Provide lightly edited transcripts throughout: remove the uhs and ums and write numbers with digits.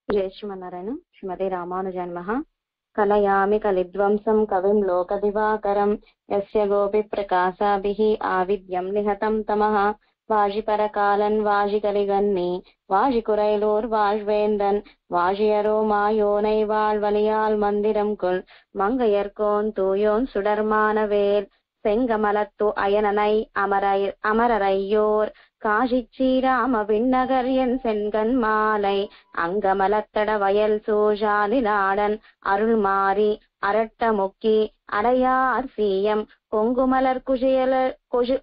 జయ శ్రీమన్నారాయణ. శ్రీమతి రామానుజన్మః. కలయామి కలిధ్వంసం కవిం లోకదివాకరం యస్య గోపి ప్రకాశాభిః ఆవిద్యం నిహతం తమః వాజిపరకాలన్ వాజికలిగన్ని వాజికురైలోర్ వాజ్వేందన్ వాజియరో మాయోనై வாழ்வலியால் மந்திரம் கொள் மங்கையர்கோன் தூயோன் சுடர்மானவேல் செங்கமலத்து அயனனை அமரரையோர் காஷிச்சீராம விண்ணகர் என் செங்கன் மாலை அங்கமலத்தட வயல் சூழாலி நாடன் அருள் மாறி அரட்ட முக்கி அடையார் சீயம் கொங்குமலர்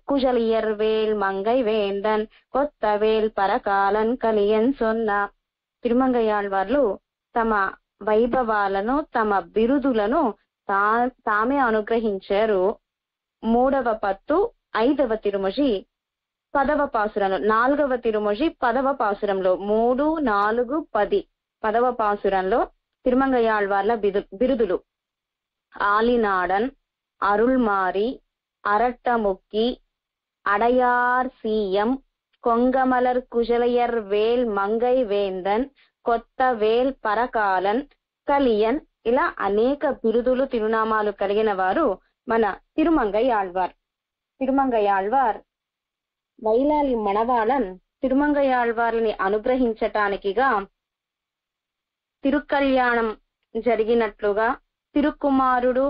குஜலியர் வேல் மங்கை வேந்தன் కొత్తవేల్ పరకాలన్ కలియన్ సొన్న. తిరుమంగయాళ్వార్లు తమ వైభవాలను తమ బిరుదులను తామే అనుగ్రహించారు. 3వ పత్తు 5వ తిరుమొഴി 10వ పాసురంలో, 4వ తిరుమొഴి 10వ పాసురంలో, 3, 4, 10 10వ పాసురంలో తిరుమంగయాళ్వార్ల బిరుదులు ఆలినాడన్, అరుள்మారి, அரட்டமுக்கி, அடையார் சீயம், கொங்கமலர் குஜலையர் வேல் மங்கை వేందన్, కొత్త వేల్ పరకాలన్, కలియన్ ఇలా అనేక బిరుదులు తిరునామాలు కలిగిన వారు మన తిరుమంగయాళ్వార్. తిరుమంగయాళ్వార్ వైలాలి మణవాళన్ తిరుమంగయాళ్వార్ని అనుగ్రహించటానికిగా తిరుకల్యాణం జరిగినట్లుగా తిరుకుమారుడు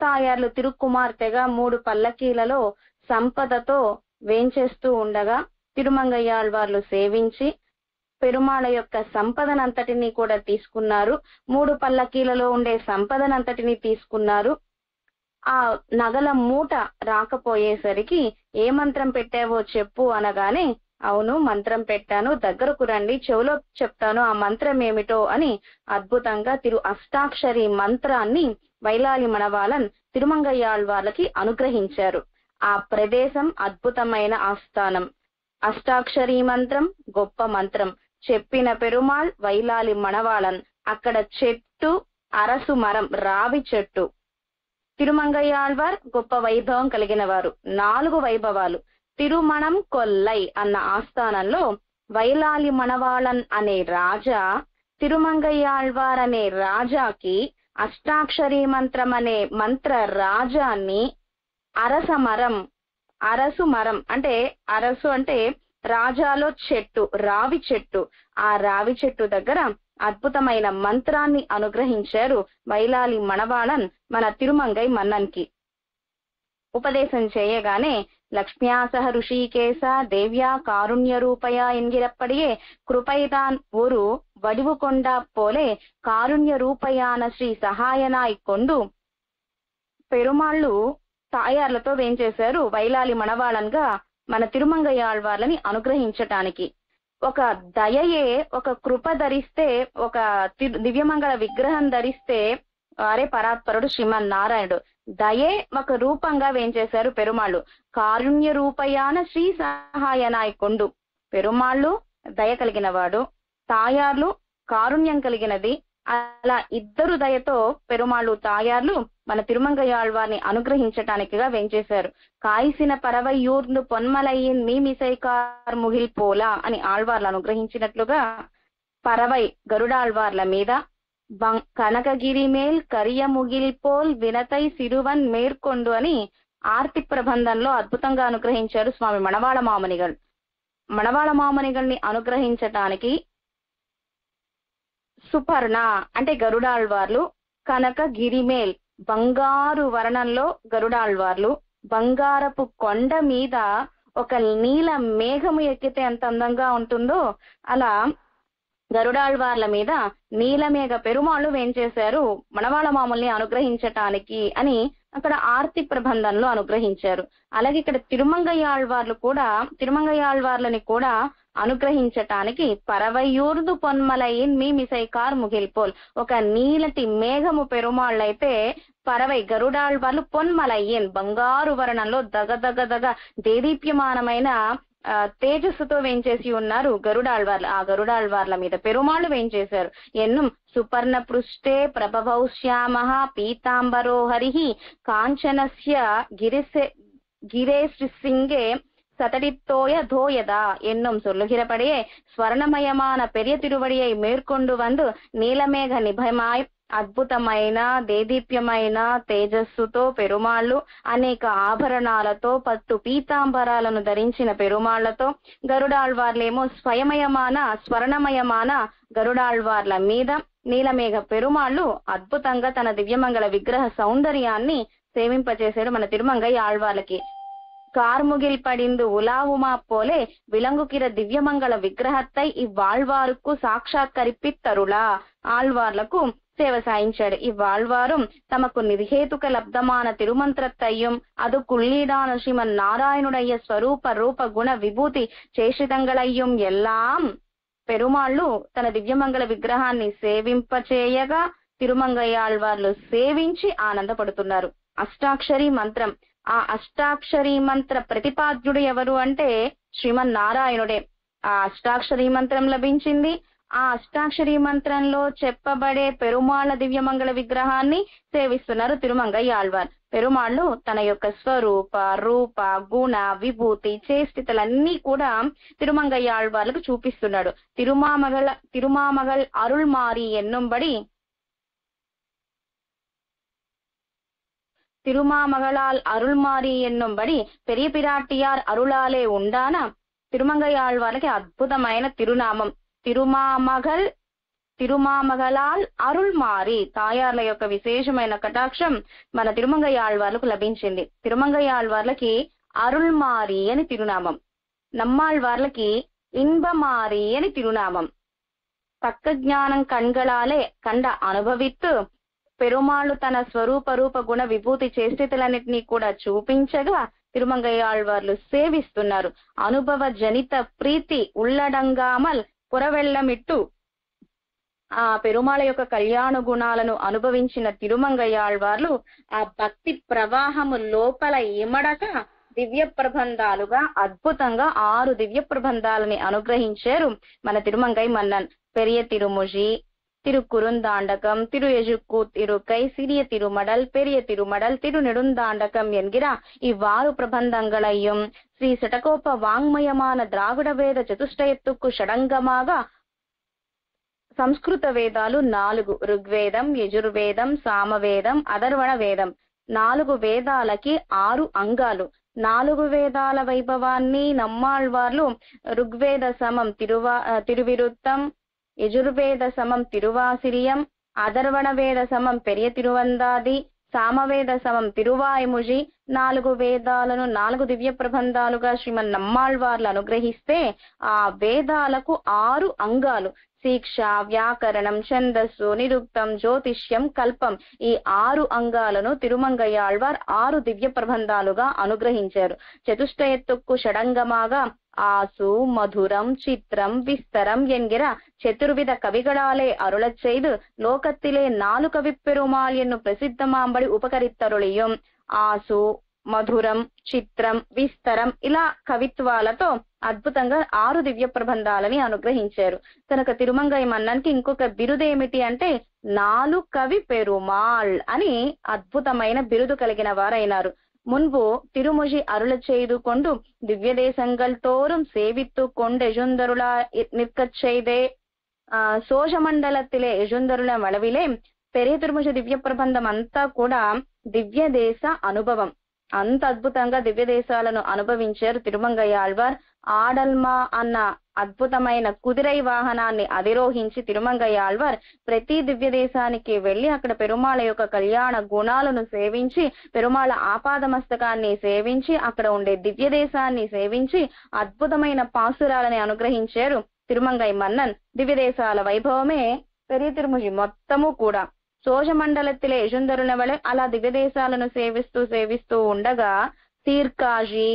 తాయార్లు తిరుకుమార్తెగా 3 పల్లకీలలో సంపదతో వేంచేస్తూ ఉండగా తిరుమంగయాళ్వార్లు సేవించి పెరుమాళ యొక్క సంపదనంతటినీ కూడా తీసుకున్నారు. 3 పల్లకీలలో ఉండే సంపదనంతటినీ తీసుకున్నారు. ఆ నగల మూట రాకపోయేసరికి ఏ మంత్రం పెట్టావో చెప్పు అనగానే, అవును మంత్రం పెట్టాను, దగ్గరకు రండి చెవులో చెప్తాను ఆ మంత్రం ఏమిటో అని అద్భుతంగా అష్టాక్షరి మంత్రాన్ని వైలాలి మణవాళన్ తిరుమంగయాళ్వార్లకి అనుగ్రహించారు. ఆ ప్రదేశం అద్భుతమైన ఆస్థానం. అష్టాక్షరి మంత్రం గొప్ప మంత్రం చెప్పిన పెరుమాళ్ వైలాలి మణవాళన్. అక్కడ చెట్టు అరసు మరం, రావి చెట్టు. తిరుమంగయాళ్వార్ గొప్ప వైభవం కలిగిన వారు. 4 వైభవాలు. తిరుమణం కొల్లై అన్న ఆస్థానంలో వైలాలి మణవాళన్ అనే రాజా తిరుమంగయాళ్వార్ అనే రాజాకి అష్టాక్షరి మంత్రం అనే మంత్ర రాజాన్ని అరసమరం, అరసు మరం అంటే అరసు అంటే రాజాలో చెట్టు, రావి చెట్టు. ఆ రావి చెట్టు దగ్గర అద్భుతమైన మంత్రాన్ని అనుగ్రహించారు వైలాలి మణవాళన్ మన తిరుమంగై మన్నన్కి. ఉపదేశం చేయగానే லக்ஷ்மியாசக ருஷிகேச தேவ்யா காருண்ய ரூபயா என்கிறப்படியே கிருபைதான் ஒரு வடிவு கொண்டா போலே காருண்ய రూపయాన శ్రీ సహాయనాయ్ కొండు పెరుమాళ్ళు తాయార్లతో వేంచేశారు వైలాలి మణవాళన్ గా మన తిరుమంగయాళ్వార్లని అనుగ్రహించటానికి. ఒక దయయే ఒక కృప ధరిస్తే, ఒక దివ్యమంగళ విగ్రహం ధరిస్తే వారే పరాత్పరుడు శ్రీమన్నారాయణుడు. దయే ఒక రూపంగా వేంచేశారు పెరుమాళ్ళు. కారుణ్య రూపయాన శ్రీ సహాయనాయ్ కొండు. పెరుమాళ్ళు దయ కలిగిన వాడు, తాయార్లు కారుణ్యం కలిగినది. అలా ఇద్దరు దయతో పెరుమాళ్ళు తాయార్లు మన తిరుమంగయాళ్వార్ని అనుగ్రహించటానికిగా వేంచేశారు. కాయిసిన పరవయూర్ను పొన్మలయ్యిన్ మీమిసైకార్ ముగిల్ పోలా అని ఆళ్వార్లు అనుగ్రహించినట్లుగా పరవై గరుడాళ్వార్ల మీద, కనకగిరి మేల్ కరియ ముగిల్ పోల్ వినతై సిరువన్ మేర్కొండు అని ఆర్తి ప్రబంధంలో అద్భుతంగా అనుగ్రహించారు స్వామి మణవాళ మామునిగల్. మణవాళ మామునిగల్ని అనుగ్రహించటానికి సుపర్ణ అంటే గరుడాళ్వార్లు, కనక గిరిమేల్ బంగారు వర్ణంలో గరుడాళ్వార్లు, బంగారపు కొండ మీద ఒక నీల మేఘము ఎక్కితే ఎంత అందంగా ఉంటుందో అలా గరుడాళ్వార్ల మీద నీలమేఘ పెరుమాళ్ళు వేంచేశారు మణవాళ మాముల్ని అనుగ్రహించటానికి అని అక్కడ ఆర్తి ప్రబంధంలో అనుగ్రహించారు. అలాగే ఇక్కడ తిరుమంగయాళ్వార్లని కూడా అనుగ్రహించటానికి పరవయూర్దు పొన్మలయిన్ మీ మిసైకార్ ముగిల్పోల్ ఒక నీలటి మేఘము పెరుమాళ్ళైతే పరవై గరుడాళ్వార్లు పొన్మలయ్యన్ బంగారు వర్ణంలో దగ దేదీప్యమానమైన తేజస్సుతో వేంచేసి ఉన్నారు గరుడాళ్వార్లు. ఆ గరుడాళ్వార్ల మీద పెరుమాళ్ళు వేంచేశారు. ఎన్నుం సుపర్ణ పృష్ఠే ప్రభవౌ శ్యామ పీతాంబరో హరి కాంచనస్య గిరేశ్సింగే சதடித்தோய தோயதா என்னும் சொல்லுகிறபடியே ஸ்வர்ணமயமான பெரிய திருவடியை மேற்கொண்டு வந்து నీలమేఘ నిభయమాయ్ అద్భుతమైన దేదీప్యమైన తేజస్సుతో పెరుమాళ్ళు అనేక ఆభరణాలతో పట్టు పీతాంబరాలను ధరించిన పెరుమాళ్లతో గరుడాళ్వార్లేమో స్వర్ణమయமான గరుడాళ్వార్ల మీద నీలమేఘ పెరుమాళ్ళు అద్భుతంగా తన దివ్యమంగళ విగ్రహ సౌందర్యాన్ని సేవింపచేశాడు మన తిరుమంగయ్య ఆళ్వార్లకి. கார்முகில் படிந்து உலாவுமா போலே விளங்குகிற దివ్యమంగళ విగ్రహத்தை ఇవ్వాళ్వారుకు సాక్షాత్కరిపిత్తరులా ఆళ్వార్లకు సేవ సాయించాడు. ఇవ్వాళ్వాரும் తమకు నిర్హేతుక లబ్ధமான తిరుమంత్రத்தையும் அது కుళ్ళీడాన శ్రీమన్ నారాయణుడయ్య స్వరూప రూప గుణ విభూతి చేషితంగళయ్యం ఎల్లాం పెరుమాళ్ళు తన దివ్యమంగళ విగ్రహాన్ని సేవింపచేయగా తిరుమంగయ్యాళ్వార్లు సేవించి ఆనందపడుతున్నారు. అష్టాక్షరి మంత్రం. ఆ అష్టాక్షరి మంత్ర ప్రతిపాద్యుడు ఎవరు అంటే శ్రీమన్నారాయణుడే. ఆ అష్టాక్షరి మంత్రం లభించింది. ఆ అష్టాక్షరి మంత్రంలో చెప్పబడే పెరుమాళ్ల దివ్యమంగళ విగ్రహాన్ని సేవిస్తున్నారు తిరుమంగయ్య ఆళ్వార్. పెరుమాళ్ళు తన యొక్క స్వరూప రూప గుణ విభూతి చేష్టితలన్నీ కూడా తిరుమంగయ్య ఆళ్వార్లకు చూపిస్తున్నాడు. తిరుమామగల్ అరుள்మారి ఎన్నుంబడి திருமாமகளால் அருள்மாரி என்னும்படி పెరియ పిరాటియార్ అరుళాలే ఉండాన తిరుమంగయ్యాళ్వార్లకి అద్భుతమైన తిరునామం తిరుమామగలాల్ అరుள்మారి. తాయార్ల యొక్క విశేషమైన కటాక్షం మన తిరుమంగయ్యాళ్వార్లకు లభించింది. తిరుమంగయ్యాళ్వార్లకి అరుள்మారి అని తిరునామం, நம்மாழ்வாర్లకి இன்பமாரி అని తిరునామం. தக்க ஞானம் கண்களாலே கண்ட అనుభవిత్తు పెరుమాళ్ళు తన స్వరూప రూప గుణ విభూతి చేష్టితలన్నింటినీ కూడా చూపించగా తిరుమంగయ్యాళ్వార్లు సేవిస్తున్నారు. అనుభవ జనిత ప్రీతి ఉల్లడంగామల్ పురవెల్లమిట్టు ఆ పెరుమాళ యొక్క కళ్యాణ గుణాలను అనుభవించిన తిరుమంగయ్యాళ్వార్లు ఆ భక్తి ప్రవాహము లోపల ఇమడక దివ్య ప్రబంధాలుగా అద్భుతంగా 6 దివ్య ప్రబంధాలని అనుగ్రహించారు మన తిరుమంగై మన్నన్. పెరియ తిరుముజి, திருக்குறுந்தாண்டகம், திரு எஜுக்கூத்திருக்கை, சிறிய திருமடல், பெரிய திருமடல், திருநெடுந்தாண்டகம் என்கிற இவ்வாறு பிரபந்தங்களையும் ஸ்ரீ சடகோப வாங்மயமான திராவிட வேத చతుష్టయత్తుకు షడంగమాగా సంస్కృత వేదాలు 4, ఋగ్వేదం, యజుర్వేదం, సామవేదం, అథర్వణ వేదం. 4 వేదాలకి 6 అంగాలు. 4 వేదాల వైభవాన్ని నమ్మాళ్వార్లు ఋగ్వేద సమం తిరువిరుత్తం, యజుర్వేద సమం తిరువాసిరియం, అథర్వణ వేద సమం పెరియ తిరువందాది, సామవేద సమం తిరువాయిముజి 4 వేదాలను 4 దివ్య ప్రబంధాలుగా శ్రీమన్ నమ్మాళ్వార్లు అనుగ్రహిస్తే ఆ వేదాలకు 6 అంగాలు. శిక్ష, వ్యాకరణం, ఛందస్సు, నిరుక్తం, జ్యోతిష్యం, కల్పం ఈ 6 అంగాలను తిరుమంగయ్యాళ్వార్ 6 దివ్య ప్రబంధాలుగా అనుగ్రహించారు. చతుష్టయత్తుకు షడంగమాగా ஆசு, மதுரம், சித்திரம், விஸ்தரம் என்கிற சதுர்வித கவிகளாலே அருளச் செய்து லோகத்திலே 4 கவிப்பெருமாள் என்னும் பிரசித்தமாம்படி ఉపకరిత్తరుளியும் ఆసు, మధురం, చిత్రం, విస్తరం ఇలా కవిత్వాలతో అద్భుతంగా 6 దివ్య ప్రబంధాలని అనుగ్రహించారు. కనుక తిరుమంగయ్య మన్నన్కి ఇంకొక బిరుదు ఏమిటి అంటే 4 కవి పెరుమాళ్ అని అద్భుతమైన బిరుదు కలిగిన వారైనారు. முன்பு திருமுழி அருள செய்து கொண்டு திவ்ய தேசங்கள் தோறும் சேவித்து கொண்டு எஜுந்தருளா நிற்கச் செய்தே సోషమండలத்திலே యజుంధరుల మళవిలే పెరియ తిరుముజి దివ్య ప్రబంధం అంతా కూడా దివ్య దేశ అనుభవం. అంత అద్భుతంగా దివ్య దేశాలను అనుభవించారు తిరుమంగయ్యాళ్వార్. ఆడల్మా అన్న అద్భుతమైన కుదిరై వాహనాన్ని అధిరోహించి తిరుమంగయ్యాళ్వార్ ప్రతి దివ్య దేశానికి వెళ్లి అక్కడ పెరుమాళ యొక్క కళ్యాణ గుణాలను సేవించి, పెరుమాళ ఆపాద మస్తకాన్ని సేవించి, అక్కడ ఉండే దివ్య దేశాన్ని సేవించి అద్భుతమైన పాసురాలని అనుగ్రహించారు తిరుమంగై మన్నన్. దివ్య దేశాల వైభవమే పెరియ తిరుముజి మొత్తము కూడా. సోషమండలத்திலே యజుంధరుల వలె అలా దివ్య దేశాలను సేవిస్తూ ఉండగా తీర్కాజి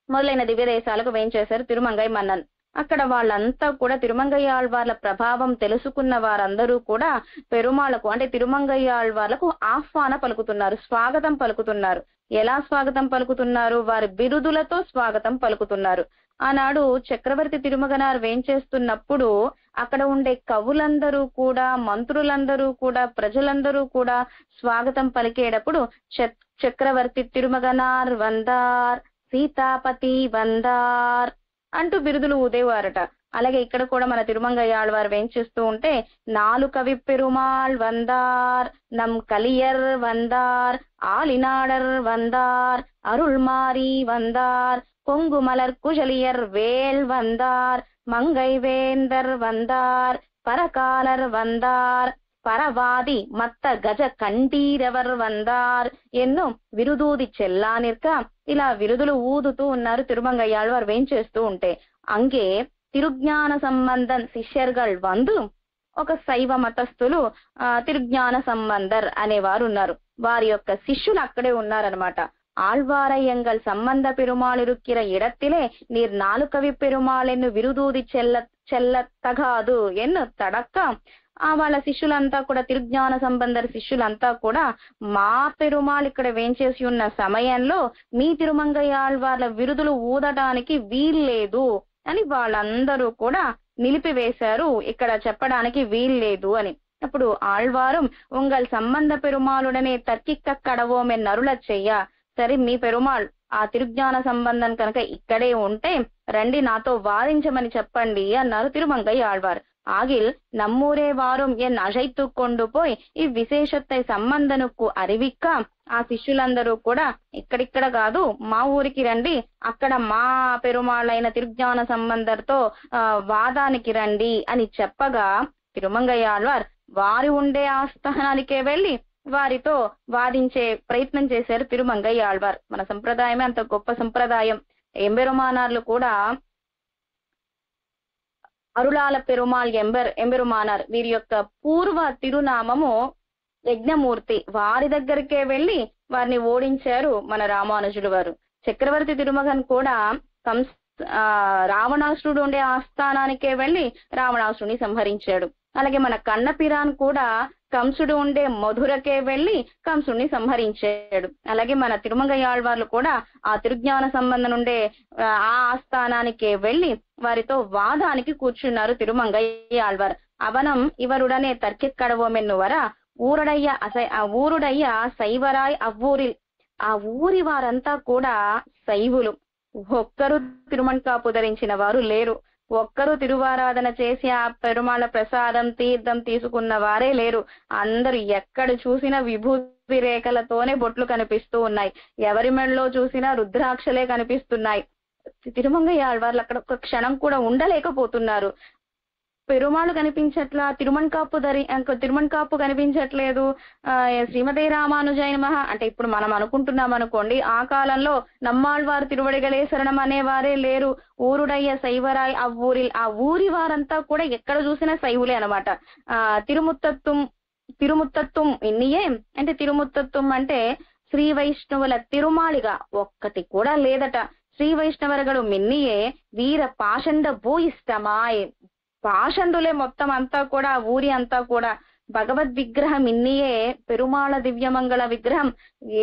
మొదలైన దివ్య దేశాలకు వేయించేశారు తిరుమంగై మన్నన్. అక్కడ వాళ్ళంతా కూడా తిరుమంగయ్యాళ్వార్ల ప్రభావం తెలుసుకున్న వారందరూ కూడా పెరుమాళ్లకు అంటే తిరుమంగయ్యాళ్వార్లకు ఆహ్వాన పలుకుతున్నారు, స్వాగతం పలుకుతున్నారు. ఎలా స్వాగతం పలుకుతున్నారు? వారి బిరుదులతో స్వాగతం పలుకుతున్నారు. ఆనాడు చక్రవర్తి తిరుమగనార్ వేంచేస్తున్నప్పుడు అక్కడ ఉండే కవులందరూ కూడా, మంత్రులందరూ కూడా, ప్రజలందరూ కూడా స్వాగతం పలికేటప్పుడు చక్రవర్తి తిరుమగనార్ వందార్ సీతాపతి వందార్ అంటూ బిరుదులు ఊదేవారట. అలాగే ఇక్కడ కూడా మన తిరుమంగయ్యాళ్వారు వేంచేస్తూ ఉంటే నాలు కవి పెరుమాళ్ వందార్, నం కలియర్ వందార్, ఆలినాడర్ వందార్, అరుள்మారి వందార్, கொங்கு மலர் குழலியர் வேல் வந்தார், மங்கை வேந்தர் வந்தார், பரகாலர் வந்தார், పరవాది మత్త గజ కంఠీరవర్ వందార్ ఎన్నో విరుదూది చెల్లానిర్క ఇలా విరుదులు ఊదుతూ ఉన్నారు తిరుమంగయ్యాళ్వారు వేంచేస్తూ ఉంటే. అంగే తిరుజ్ఞాన సంబంధం శిష్యర్గల్ వందు ఒక శైవ మతస్థులు తిరుజ్ఞాన సంబంధర్ అనేవారు ఉన్నారు. వారి యొక్క శిష్యులు అక్కడే ఉన్నారనమాట. ఆళ్వారయ్యంగల్ సంబంధ పెరుమాళ్ ఇరుక్కిర ఇడత్తిలే నీర్ నాలు కవి పెరుమాళ్ ఎన్ను విరుదూది చెల్లతగాదు ఎన్ను తడక్క వాళ్ళ శిష్యులంతా కూడా తిరుజ్ఞాన సంబంధర్ శిష్యులంతా కూడా మా పెరుమాళ్ ఇక్కడ వేంచేసి ఉన్న సమయంలో మీ తిరుమంగయ్యాళ్వార్ల విరుదులు ఊదటానికి వీల్లేదు అని వాళ్ళందరూ కూడా నిలిపివేశారు. ఇక్కడ చెప్పడానికి వీల్లేదు అని. అప్పుడు ఆళ్వారం ఉంగల్ సంబంధ పెరుమాళుడనే తర్కిక్క కడవోమె నరుల చెయ్య, సరే మీ పెరుమాళ్ ఆ తిరుజ్ఞాన సంబంధం కనుక ఇక్కడే ఉంటే రండి నాతో వాదించమని చెప్పండి అన్నారు తిరుమంగయ్యాళ్వార్. ஆகில் நம்மூரே வாரும் என் அழைத்து கொண்டு போய் ఇవ్విశేషత్తై సంబంధనుకు అరివిక్క ఆ శిష్యులందరూ కూడా ఇక్కడిక్కడ కాదు మా ఊరికి రండి, అక్కడ మా పెరుమాళ్ళైన తిరుజ్ఞాన సంబంధర్తో వాదానికి రండి అని చెప్పగా తిరుమంగయ్యాళ్వార్ వారి ఉండే ఆస్థానానికే వెళ్లి వారితో వాదించే ప్రయత్నం చేశారు తిరుమంగయ్యాళ్వార్. మన సంప్రదాయమే అంత గొప్ప సంప్రదాయం. ఎంబెరుమానార్లు కూడా అరుళాల పెరుమాళ్ ఎంబెరుమానార్ వీరి యొక్క పూర్వ తిరునామము యజ్ఞమూర్తి. వారి దగ్గరికే వెళ్లి వారిని ఓడించారు మన రామానుజులు వారు. చక్రవర్తి తిరుమగన్ కూడా రావణాసురుడు ఉండే ఆస్థానానికే వెళ్లి రావణాసురుని సంహరించాడు. అలాగే మన కన్నపిరాన్ కూడా కంసుడు ఉండే మధురకే వెళ్లి కంసుడిని సంహరించాడు. అలాగే మన తిరుమంగయ్యాళ్వార్లు కూడా ఆ తిరుజ్ఞాన సంబంధం ఉండే ఆ ఆస్థానానికే వెళ్లి వారితో వాదానికి కూర్చున్నారు తిరుమంగయ్యాళ్వార్. అవనం ఇవరుడనే తర్కిక్కడవోమెన్నువర ఊరుడయ్య శైవరాయ్ అవ్వూరి ఆ ఊరి వారంతా కూడా శైవులు. ఒక్కరు తిరుమణ్కాపు ధరించిన వారు లేరు. ఒక్కరు తిరువారాధన చేసి ఆ పెరుమాళ ప్రసాదం తీర్థం తీసుకున్న వారే లేరు. అందరూ ఎక్కడ చూసినా విభూతి రేఖలతోనే బొట్లు కనిపిస్తూ ఉన్నాయి. ఎవరి మెడలో చూసినా రుద్రాక్షలే కనిపిస్తున్నాయి. తిరుమంగయ్యాళ్వార్లు అక్కడ ఒక క్షణం కూడా ఉండలేకపోతున్నారు. పెరుమాళ్ కనిపించట్లా, తిరుమణ్కాపు కనిపించట్లేదు, శ్రీమతే రామానుజాయ నమః అంటే ఇప్పుడు మనం అనుకుంటున్నాం అనుకోండి, ఆ కాలంలో నమ్మాళ్వారు తిరువడిగలే శరణం అనేవారే లేరు. ఊరుడయ్య శైవరాయ్ ఆ ఊరి వారంతా కూడా ఎక్కడ చూసినా శైవులే అనమాట. తిరుముత్తత్తుం ఇన్నియే అంటే తిరుముత్తత్తుం అంటే శ్రీ వైష్ణవుల తిరుమాళిగా ఒక్కటి కూడా లేదట. శ్రీ వైష్ణవరగడు మిన్నియే వీర పాషండ భూయిష్టమాయ్ పాషండులే మొత్తం అంతా కూడా ఊరి అంతా కూడా భగవద్ విగ్రహం ఇన్నియే పెరుమాళ దివ్యమంగళ విగ్రహం.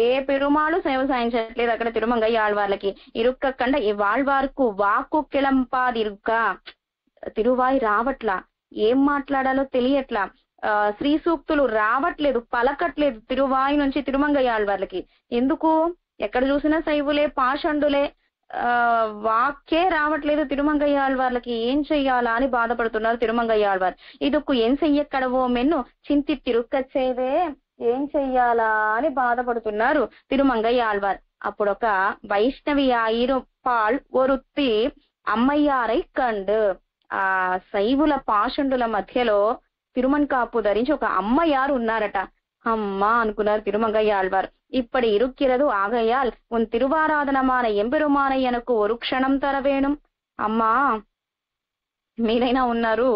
ఏ పెరుమాళు సేవ సాయించట్లేదు అక్కడ తిరుమంగయ్యాళ్వార్లకి. ఇరుక్క కండ ఇవాళ్వార్కు వాక్కు కిళంపాదిరుక్క తిరువాయి రావట్లా, ఏం మాట్లాడాలో తెలియట్లా, శ్రీ సూక్తులు రావట్లేదు, పలకట్లేదు తిరువాయి నుంచి తిరుమంగయ్యాళ్వార్లకి. ఎందుకు? ఎక్కడ చూసినా శైవులే, పాషండులే, వాక్కే రావట్లేదు తిరుమంగయ్యాళ్వార్లకి. ఏం చెయ్యాలా అని బాధపడుతున్నారు తిరుమంగయ్యాళ్వార్. ఇదొక్కు ఏం చెయ్యక్కడవో మెన్ను చింతి తిరుక్కచ్చేవే, ఏం చెయ్యాలా అని బాధపడుతున్నారు తిరుమంగయ్యాళ్వార్. అప్పుడొక వైష్ణవి పాల్ ఒరుత్తి అమ్మయ్యారై కండు ఆ శైవుల పాషండుల మధ్యలో తిరుమణ్కాపు ధరించి ఒక అమ్మయారు ఉన్నారట. అమ్మా అనుకున్నారు తిరుమంగయ్యాళ్వార్. இப்படி இருக்கிறது ஆகையால் உன் திருவாராதனமான எம்பெருமானை எனக்கு ஒரு క్షణం తరవేణుం. అమ్మా మీరైనా ఉన్నారు,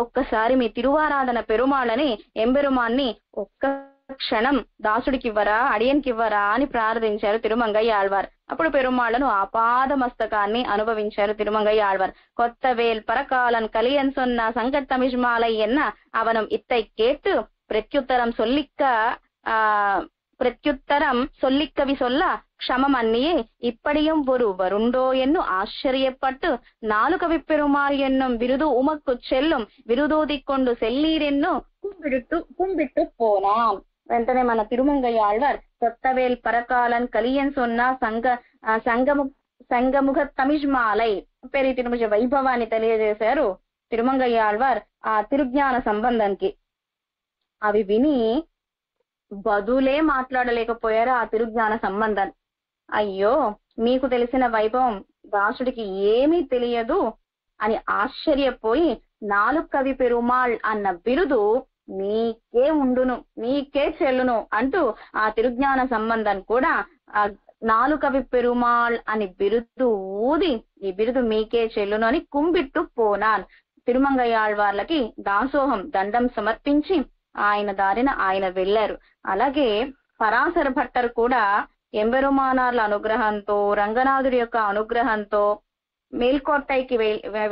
ఒక్కసారి మీ తిరువారాధన పెరుమాళని ఎంబెరుమాన్ని ఒక్క క్షణం దాసుడికి ఇవ్వరా, అడియన్కి ఇవ్వరా అని ప్రార్థించారు తిరుమంగయ్యాళ్వార్. అప్పుడు పెరుమాళ్లను ఆపాద మస్తకాన్ని అనుభవించారు తిరుమంగయ్యాళ్వార్. కొత్త వేల్ పరకాలన్ కలియన్ సొన్న సంకట్ తమిజ్మాలై ఎన్న అవనం ఇత్తై கேட்டு பிரத்யுத்தரம் சொல்லிக்கவி சொல்ல க்ஷமம் அன்னியே இப்படியும் ஒரு வருண்டோ என்னும் ஆச்சரியப்பட்டு நாலு கவி பெருமாள் என்னும் விருது உமக்கு செல்லும் விருதோதி கொண்டு செல்லீர் என்னும் கும்பிட்டு போனாம். వెంటనే మన తిరుమంగయ్యాళ్వార్ కొత్తవేల్ పరకాలన్ కలియన్ సొన్న సంగముఖ తమిజ్మాలై పేరు తిరుమజ వైభవాన్ని తెలియజేశారు తిరుమంగయ్యాళ్వార్ ఆ తిరుజ్ఞాన సంబంధానికి. అవి విని బదులే మాట్లాడలేకపోయారు ఆ తిరుజ్ఞాన సంబంధం. అయ్యో, మీకు తెలిసిన వైభవం దాసుడికి ఏమీ తెలియదు అని ఆశ్చర్యపోయి నాలుగు కవి పెరుమాళ్ అన్న బిరుదు నీకే ఉండును, నీకే చెల్లును అంటూ ఆ తిరుజ్ఞాన సంబంధం కూడా ఆ నాలుగు కవి పెరుమాళ్ అని బిరుదు ఊది ఈ బిరుదు మీకే చెల్లును అని కుంబిట్టు పోనాన్. తిరుమంగయ్యాళ్వార్లకి దాసోహం దండం సమర్పించి ఆయన దారిన ఆయన వెళ్లారు. అలాగే పరాశర భట్టర్ కూడా ఎంబెరుమానార్ల అనుగ్రహంతో రంగనాథుడి యొక్క అనుగ్రహంతో మేల్కోట్టైకి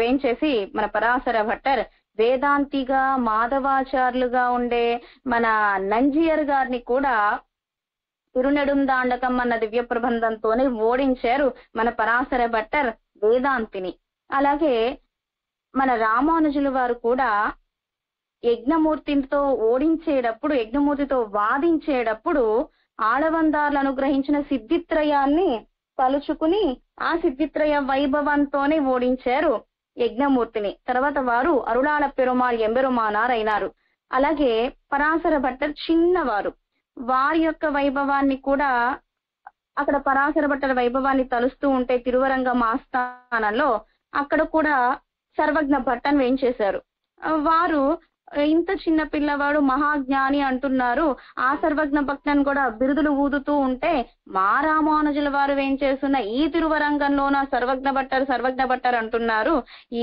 వేంచేసి మన పరాశర భట్టర్ వేదాంతిగా మాధవాచార్యులుగా ఉండే మన నంజియర్ గారిని కూడా తిరునెడుందాండకం అన్న దివ్య ప్రబంధంతోనే ఓడించారు మన పరాశర భట్టర్ వేదాంతిని. అలాగే మన రామానుజుల వారు కూడా యజ్ఞమూర్తితో ఓడించేటప్పుడు, యజ్ఞమూర్తితో వాదించేటప్పుడు ఆళవందార్లు అనుగ్రహించిన సిద్ధిత్రయాన్ని తలుచుకుని ఆ సిద్ధిత్రయ వైభవంతోనే ఓడించారు యజ్ఞమూర్తిని. తర్వాత వారు అరుళాళ పెరుమాళ్ ఎంబెరుమానార్ అయినారు. అలాగే పరాశర భట్టర్ చిన్నవారు, వారి యొక్క వైభవాన్ని కూడా అక్కడ పరాశర భట్టర్ వైభవాన్ని తలుస్తూ ఉంటే తిరువరంగం ఆస్థానంలో అక్కడ కూడా సర్వజ్ఞ భట్టన్ వేయించేశారు. వారు ఇంత చిన్న పిల్లవాడు మహాజ్ఞాని అంటున్నారు, ఆ సర్వజ్ఞ భక్తన్ కూడా బిరుదులు ఊదుతూ ఉంటే మా రామానుజుల వారు వేయించేస్తున్న ఈ తిరువరంగంలోన సర్వజ్ఞ భట్టర్ అంటున్నారు,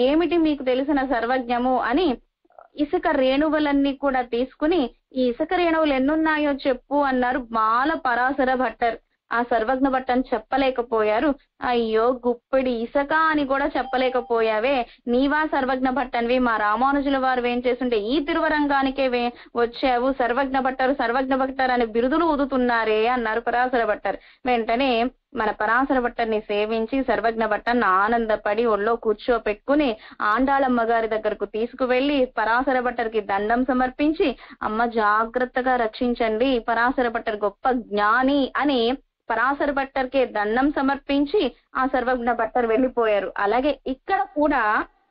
ఏమిటి మీకు తెలిసిన సర్వజ్ఞము అని ఇసుక రేణువులన్నీ కూడా తీసుకుని ఈ ఇసుక రేణువులు ఎన్నున్నాయో చెప్పు అన్నారు మాల పరాశర భట్టర్. ఆ సర్వజ్ఞ భట్టన్ చెప్పలేకపోయారు. అయ్యో, గుప్పిడి ఇసక అని కూడా చెప్పలేకపోయావే, నీవా సర్వజ్ఞ భట్టన్వి, మా రామానుజుల వారు ఏం చేస్తుంటే ఈ తిరువరంగానికే వచ్చావు, సర్వజ్ఞ భట్టర్ అని బిరుదులు ఊదుతున్నారే అన్నారు పరాశర భట్టర్. వెంటనే మన పరాశర భట్టర్ని సేవించి సర్వజ్ఞ భట్టన్ ఆనందపడి ఒళ్ళో కూర్చోపెట్టుకుని ఆండాళమ్మ గారి దగ్గరకు తీసుకువెళ్లి పరాశర భట్టర్కి దండం సమర్పించి, అమ్మ జాగ్రత్తగా రక్షించండి, పరాశర భట్టర్ గొప్ప జ్ఞాని అని పరాశర భట్టర్కే దండం సమర్పించి ఆ సర్వజ్ఞ భట్టర్ వెళ్లిపోయారు. అలాగే ఇక్కడ కూడా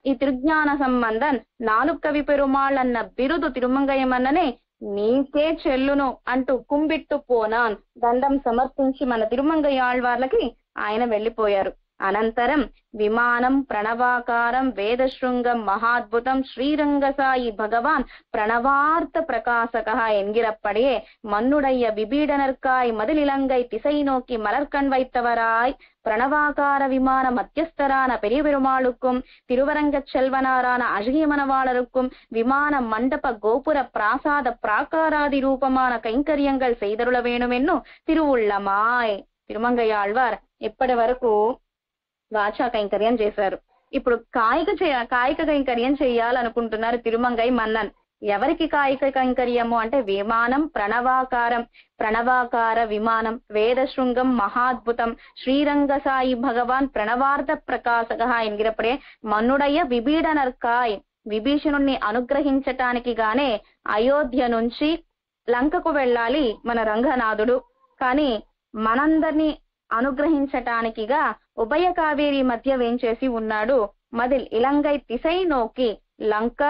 ఈ తిరుజ్ఞాన సంబంధం నాలుగు కవి పెరుమాళ్ అన్న బిరుదు తిరుమంగయ్యమన్ననే నీకే చెల్లును అంటూ కుంబిట్టు పోనాన్ దండం సమర్పించి మన తిరుమంగయ్యాళ్వార్లకి ఆయన వెళ్లిపోయారు. అనంతరం విమానం ప్రణవాకారం వేదశృంగం మహాద్భుతం శ్రీరంగసాయి భగవాన్ ప్రణవార్థ ప్రకాశక என்கிறபடியே மன்னுடைய விபீடனர்க்காய் மதிலிலங்கை திசை நோக்கி மலர்கண் வைத்தவராய் பிரணவாகார விமான மத்தியஸ்தரான பெரிய பெருமாளுக்கும் திருவரங்க செல்வனாரான அழகிய மணவாளருக்கும் விமான மண்டப கோபுர பிராசாத பிராகாராதி ரூபமான கைங்கரியங்கள் செய்தருள வேணுமென்னு తిరువుళ్ళమాయ్. తిరుమంగయ్యాళ్వార్ ఇప్పటి వరకు వాచా కైంకర్యం చేశారు. ఇప్పుడు కాయిక కైంకర్యం చేయాలనుకుంటున్నారు తిరుమంగై మన్నన్. ఎవరికి కాయిక కైంకర్యము అంటే విమానం ప్రణవాకార విమానం వేదశృంగం మహాద్భుతం శ్రీరంగసాయి భగవాన్ ప్రణవార్థ ప్రకాశక ఎన్గిరపడే మన్నుడయ్య విభీడనర్కాయ్ విభీషణుణ్ణి అనుగ్రహించటానికి గానే అయోధ్య నుంచి లంకకు వెళ్ళాలి మన రంగనాథుడు, కానీ మనందరినీ అనుగ్రహించటానికిగా ఉభయ కావేరి మధ్య వేంచేసి ఉన్నాడు. మదిల్ ఇలంగై తిసై నోకి లంక,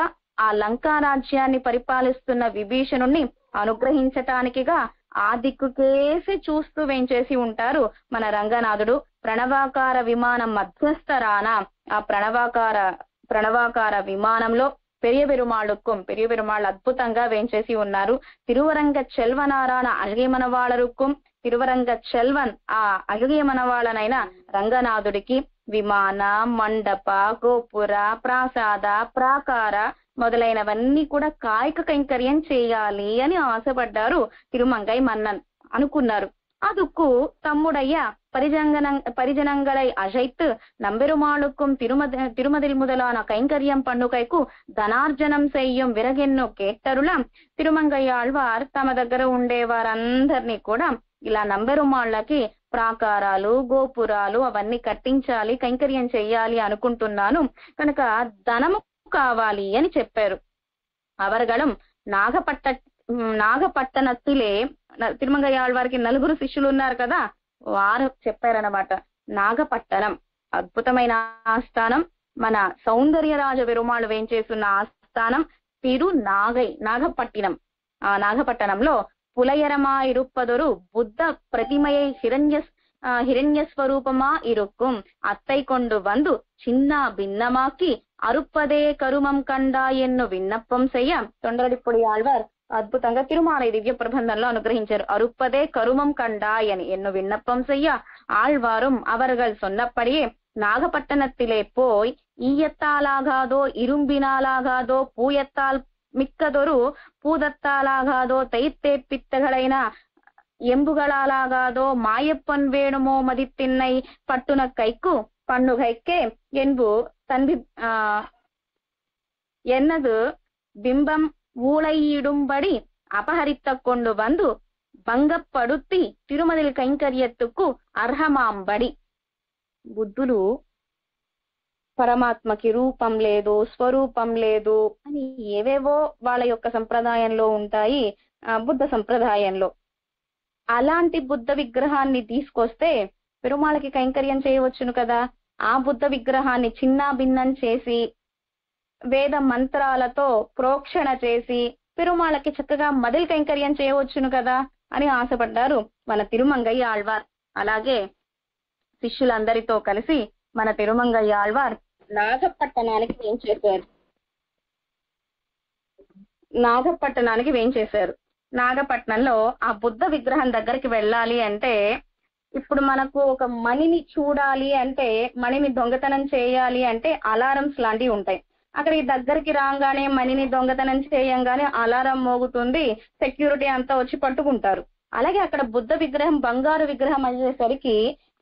ఆ లంకా రాజ్యాన్ని పరిపాలిస్తున్న విభీషణుణ్ణి అనుగ్రహించటానికిగా ఆ దిక్కుకేసి చూస్తూ వేంచేసి ఉంటారు మన రంగనాథుడు. ప్రణవాకార విమానం మధ్యస్థరాన ఆ ప్రణవాకార విమానంలో పెరియ పెరుమాళ్ అద్భుతంగా వేంచేసి ఉన్నారు. తిరువరంగ చెల్వనారాన అழகிய మనవాళరుக்கும் తిరువరంగ చెల్వన్ ఆ అழகிய మనవాళనైన రంగనాథుడికి విమాన మండప గోపుర ప్రాసాద ప్రాకార మొదలైనవన్నీ కూడా కాయిక కైంకర్యం చేయాలి అని ఆశపడ్డారు తిరుమంగై మన్నన్. అనుకున్నారు. அதுக்கு தம்முடைய பரிஜனங்களை அழைத்து நம்பெருமாளுக்கும் திருமதில் முதலான கைங்கரியம் பண்ணுகைக்கு ధనార్జనం செய்யும் విరగెన్నో కేట్టరులం తిరుమంగయ్యాళ్వార్ తమ దగ్గర ఉండే వారందరినీ కూడా ఇలా నంబెరుమాళ్ళకి ప్రాకారాలు గోపురాలు అవన్నీ కట్టించాలి, కైంకర్యం చెయ్యాలి అనుకుంటున్నాను, కనుక ధనము కావాలి అని చెప్పారు. అవరగడం నాగపట్టణత్తిలే తిరుమంగయ్యాళ్వారికి 4 శిష్యులు ఉన్నారు కదా, వారు చెప్పారనమాట. నాగపట్టణం. అద్భుతమైన ఆస్థానం. మన సౌందర్యరాజ పెరుమాళ్ వేంచేస్తున్న ఆస్థానం నాగపట్టినం. ఆ నాగపట్టణంలో పులయరమా ఇరుప్పదొరు బుద్ధ ప్రతిమయై హిరణ్య స్వరూపమా ఇరుక్కుం అత్తై కొండు వందు చిన్న భిన్నమాకి అరుప్పదే కరుమం కండా ఎన్ను విన్నప్పం చెయ్య. తొండరడిప్పొడి ఆళ్వార్ అద్భుతంగా తిరుమాలై దివ్య ప్రబంధంలో అనుగ్రహించారు. అరుప్పదే కరుమం కండాయని ఎన్ను విన్నప్పం చెయ్య ఆళ్వాரும் அவர்கள் சொன்னபடியே நாகப்பட்டினத்திலே போய் ஈயத்தாலாகாதோ இரும்பினாலாகாதோ பூயத்தால் మిక్కదొరు పూదత్తాలాగాదో తైత్తేప్పిత్తగలైన ఎంబుగళాలాగాదో మాయప్పన్ వేణుమో మదిత్తిన్నై పట్టున కైకు పన్నుగైకే என்பு தன்பி ఎన్నదు బింబం ఊళయిడుంబడి అపహరిత కొండు వందు భంగపడుత్తి తిరుమదిల్ కైంకర్యత్తుకు అర్హమాంబడి. బుద్ధులు పరమాత్మకి రూపం లేదు, స్వరూపం లేదు అని ఏవేవో వాళ్ళ యొక్క సంప్రదాయంలో ఉంటాయి. బుద్ధ సంప్రదాయంలో అలాంటి బుద్ధ విగ్రహాన్ని తీసుకొస్తే పెరుమాళకి కైంకర్యం చేయవచ్చును కదా. ఆ బుద్ధ విగ్రహాన్ని చిన్నా భిన్నం చేసి వేద మంత్రాలతో ప్రోక్షణ చేసి పెరుమాళకి చక్కగా మదిల్ కైంకర్యం చేయవచ్చును కదా అని ఆశపడ్డారు మన తిరుమంగయ్య ఆళ్వార్. అలాగే శిష్యులందరితో కలిసి మన తిరుమంగయ్య ఆళ్వార్ నాగపట్టణానికి వేంచేశారు. నాగపట్నంలో ఆ బుద్ధ విగ్రహం దగ్గరికి వెళ్ళాలి అంటే, ఇప్పుడు మనకు ఒక మణిని చూడాలి అంటే, మణిని దొంగతనం చేయాలి అంటే అలారమ్స్ లాంటివి ఉంటాయి. అక్కడికి దగ్గరికి రాగానే మణిని దొంగతనం చేయంగానే అలారం మోగుతుంది, సెక్యూరిటీ అంతా వచ్చి పట్టుకుంటారు. అలాగే అక్కడ బుద్ధ విగ్రహం బంగారు విగ్రహం అయ్యేసరికి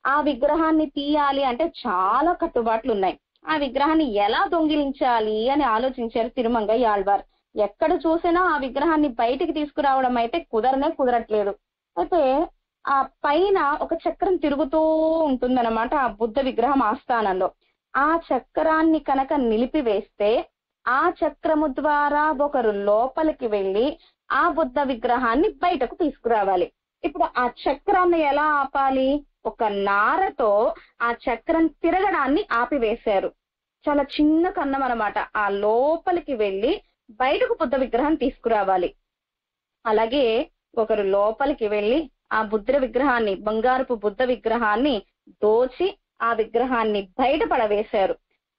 ఆ విగ్రహాన్ని తీయాలి అంటే చాలా కట్టుబాట్లు ఉన్నాయి. ఆ విగ్రహాన్ని ఎలా దొంగిలించాలి అని ఆలోచించారు తిరుమంగయ్య ఆళ్వార్. ఎక్కడ చూసినా ఆ విగ్రహాన్ని బయటికి తీసుకురావడం అయితే కుదరట్లేదు. అయితే ఆ పైన ఒక చక్రం తిరుగుతూ ఉంటుందన్నమాట ఆ బుద్ధ విగ్రహం ఆస్థానంలో. ఆ చక్రాన్ని కనుక నిలిపివేస్తే ఆ చక్రము ద్వారా ఒకరు లోపలికి వెళ్ళి ఆ బుద్ధ విగ్రహాన్ని బయటకు తీసుకురావాలి. ఇప్పుడు ఆ చక్రాన్ని ఎలా ఆపాలి? ఒక నారతో ఆ చక్రం తిరగడాన్ని ఆపివేశారు. చాలా చిన్న కన్నం అన్నమాట. ఆ లోపలికి వెళ్ళి బయటకు బుద్ధ విగ్రహం తీసుకురావాలి. అలాగే ఒకరు లోపలికి వెళ్ళి ఆ బుద్ధ విగ్రహాన్ని, బంగారపు బుద్ధ విగ్రహాన్ని దోచి ఆ విగ్రహాన్ని బయట పడవేశారు.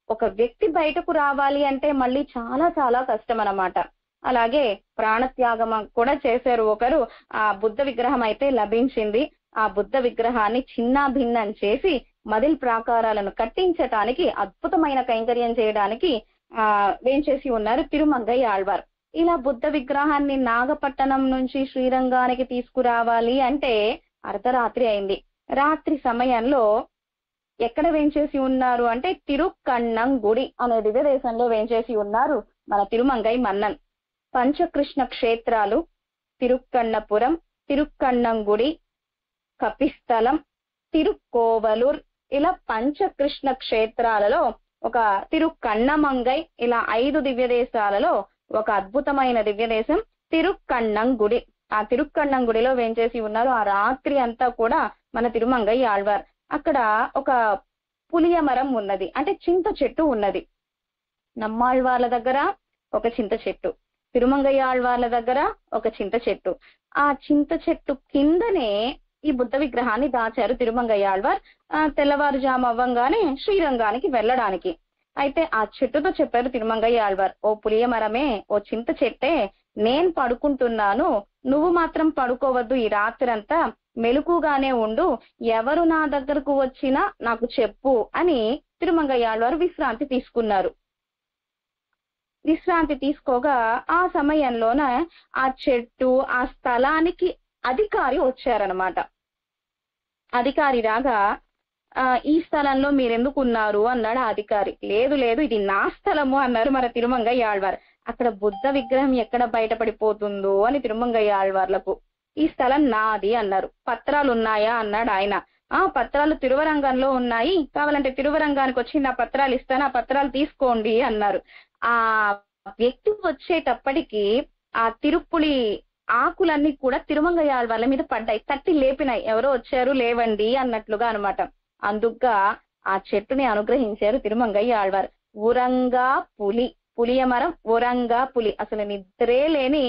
ఒక వ్యక్తి బయటకు రావాలి అంటే మళ్ళీ చాలా చాలా కష్టం అన్నమాట. అలాగే ప్రాణత్యాగం కూడా చేశారు ఒకరు. ఆ బుద్ధ విగ్రహం అయితే లభించింది. ఆ బుద్ధ విగ్రహాన్ని చిన్నా భిన్నం చేసి మదిల్ ప్రాకారాలను కట్టించటానికి, అద్భుతమైన కైంకర్యం చేయడానికి వేంచేసి ఉన్నారు తిరుమంగయ్య ఆళ్వార్. ఇలా బుద్ధ విగ్రహాన్ని నాగపట్టణం నుంచి శ్రీరంగానికి తీసుకురావాలి అంటే అర్ధరాత్రి అయింది. రాత్రి సమయంలో ఎక్కడ వేంచేసి ఉన్నారు అంటే తిరుక్కన్నంగుడి అనే దివ్య దేశంలో వేంచేసి ఉన్నారు మన తిరుమంగై మన్నన్. పంచకృష్ణ క్షేత్రాలు తిరుక్కన్నపురం, తిరుక్కన్నంగుడి, కపిస్థలం, తిరుక్కోవలూర్, ఇలా పంచకృష్ణ క్షేత్రాలలో ఒక తిరుక్కన్నమంగై, ఇలా 5 దివ్య దేశాలలో ఒక అద్భుతమైన దివ్య దేశం తిరుక్కన్నంగుడి. ఆ తిరుక్కన్నంగుడిలో వేంచేసి ఉన్నారు. ఆ రాత్రి అంతా కూడా మన తిరుమంగయ్య ఆళ్వార్. అక్కడ ఒక పులియ మరం ఉన్నది, అంటే చింత చెట్టు ఉన్నది. నమ్మాళ్వార్ల దగ్గర ఒక చింత చెట్టు, తిరుమంగయ్య ఆళ్వార్ల దగ్గర ఒక చింత చెట్టు. ఆ చింత చెట్టు కిందనే ఈ బుద్ధ విగ్రహాన్ని దాచారు తిరుమంగయ్య ఆళ్వార్ తెల్లవారుజాము అవ్వంగానే శ్రీరంగానికి వెళ్ళడానికి. అయితే ఆ చెట్టుతో చెప్పారు తిరుమంగయ్య ఆళ్వార్, ఓ పులియ మరమే, ఓ చింత చెట్టే, నేను పడుకుంటున్నాను, నువ్వు మాత్రం పడుకోవద్దు, ఈ రాత్రంతా మెలకుగానే ఉండు, ఎవరు నా దగ్గరకు వచ్చినా నాకు చెప్పు అని తిరుమంగయ్య ఆళ్వార్ విశ్రాంతి తీసుకున్నారు. విశ్రాంతి తీసుకోగా ఆ సమయంలోన ఆ చెట్టు, ఆ స్థలానికి అధికారి వచ్చారనమాట. అధికారి రాగా ఈ స్థలంలో మీరెందుకున్నారు అన్నాడు ఆ అధికారి. లేదు లేదు, ఇది నా స్థలము అన్నారు మన తిరుమంగయ్య ఆళ్వార్. అక్కడ బుద్ధ విగ్రహం ఎక్కడ బయటపడిపోతుందో అని తిరుమంగయ్య ఆళ్వార్లకు. ఈ స్థలం నాది అన్నారు. పత్రాలు ఉన్నాయా అన్నాడు ఆయన. ఆ పత్రాలు తిరువరంగంలో ఉన్నాయి, కావాలంటే తిరువరంగానికి వచ్చి నా పత్రాలు ఇస్తాను, ఆ పత్రాలు తీసుకోండి అన్నారు. ఆ వ్యక్తి వచ్చేటప్పటికి ఆ తిరుప్పులి ఆకులన్నీ కూడా తిరుమంగయ్య ఆళ్వార్ల మీద పడ్డాయి, తట్టి లేపినాయి. ఎవరో వచ్చారు లేవండి అన్నట్లుగా అనమాట. అందుగా ఆ చెట్టుని అనుగ్రహించారు తిరుమంగయ్య ఆళ్వార్. ఉరంగా పులి, పులియ మరం, ఉరంగా పులి, అసలు నిద్రే లేని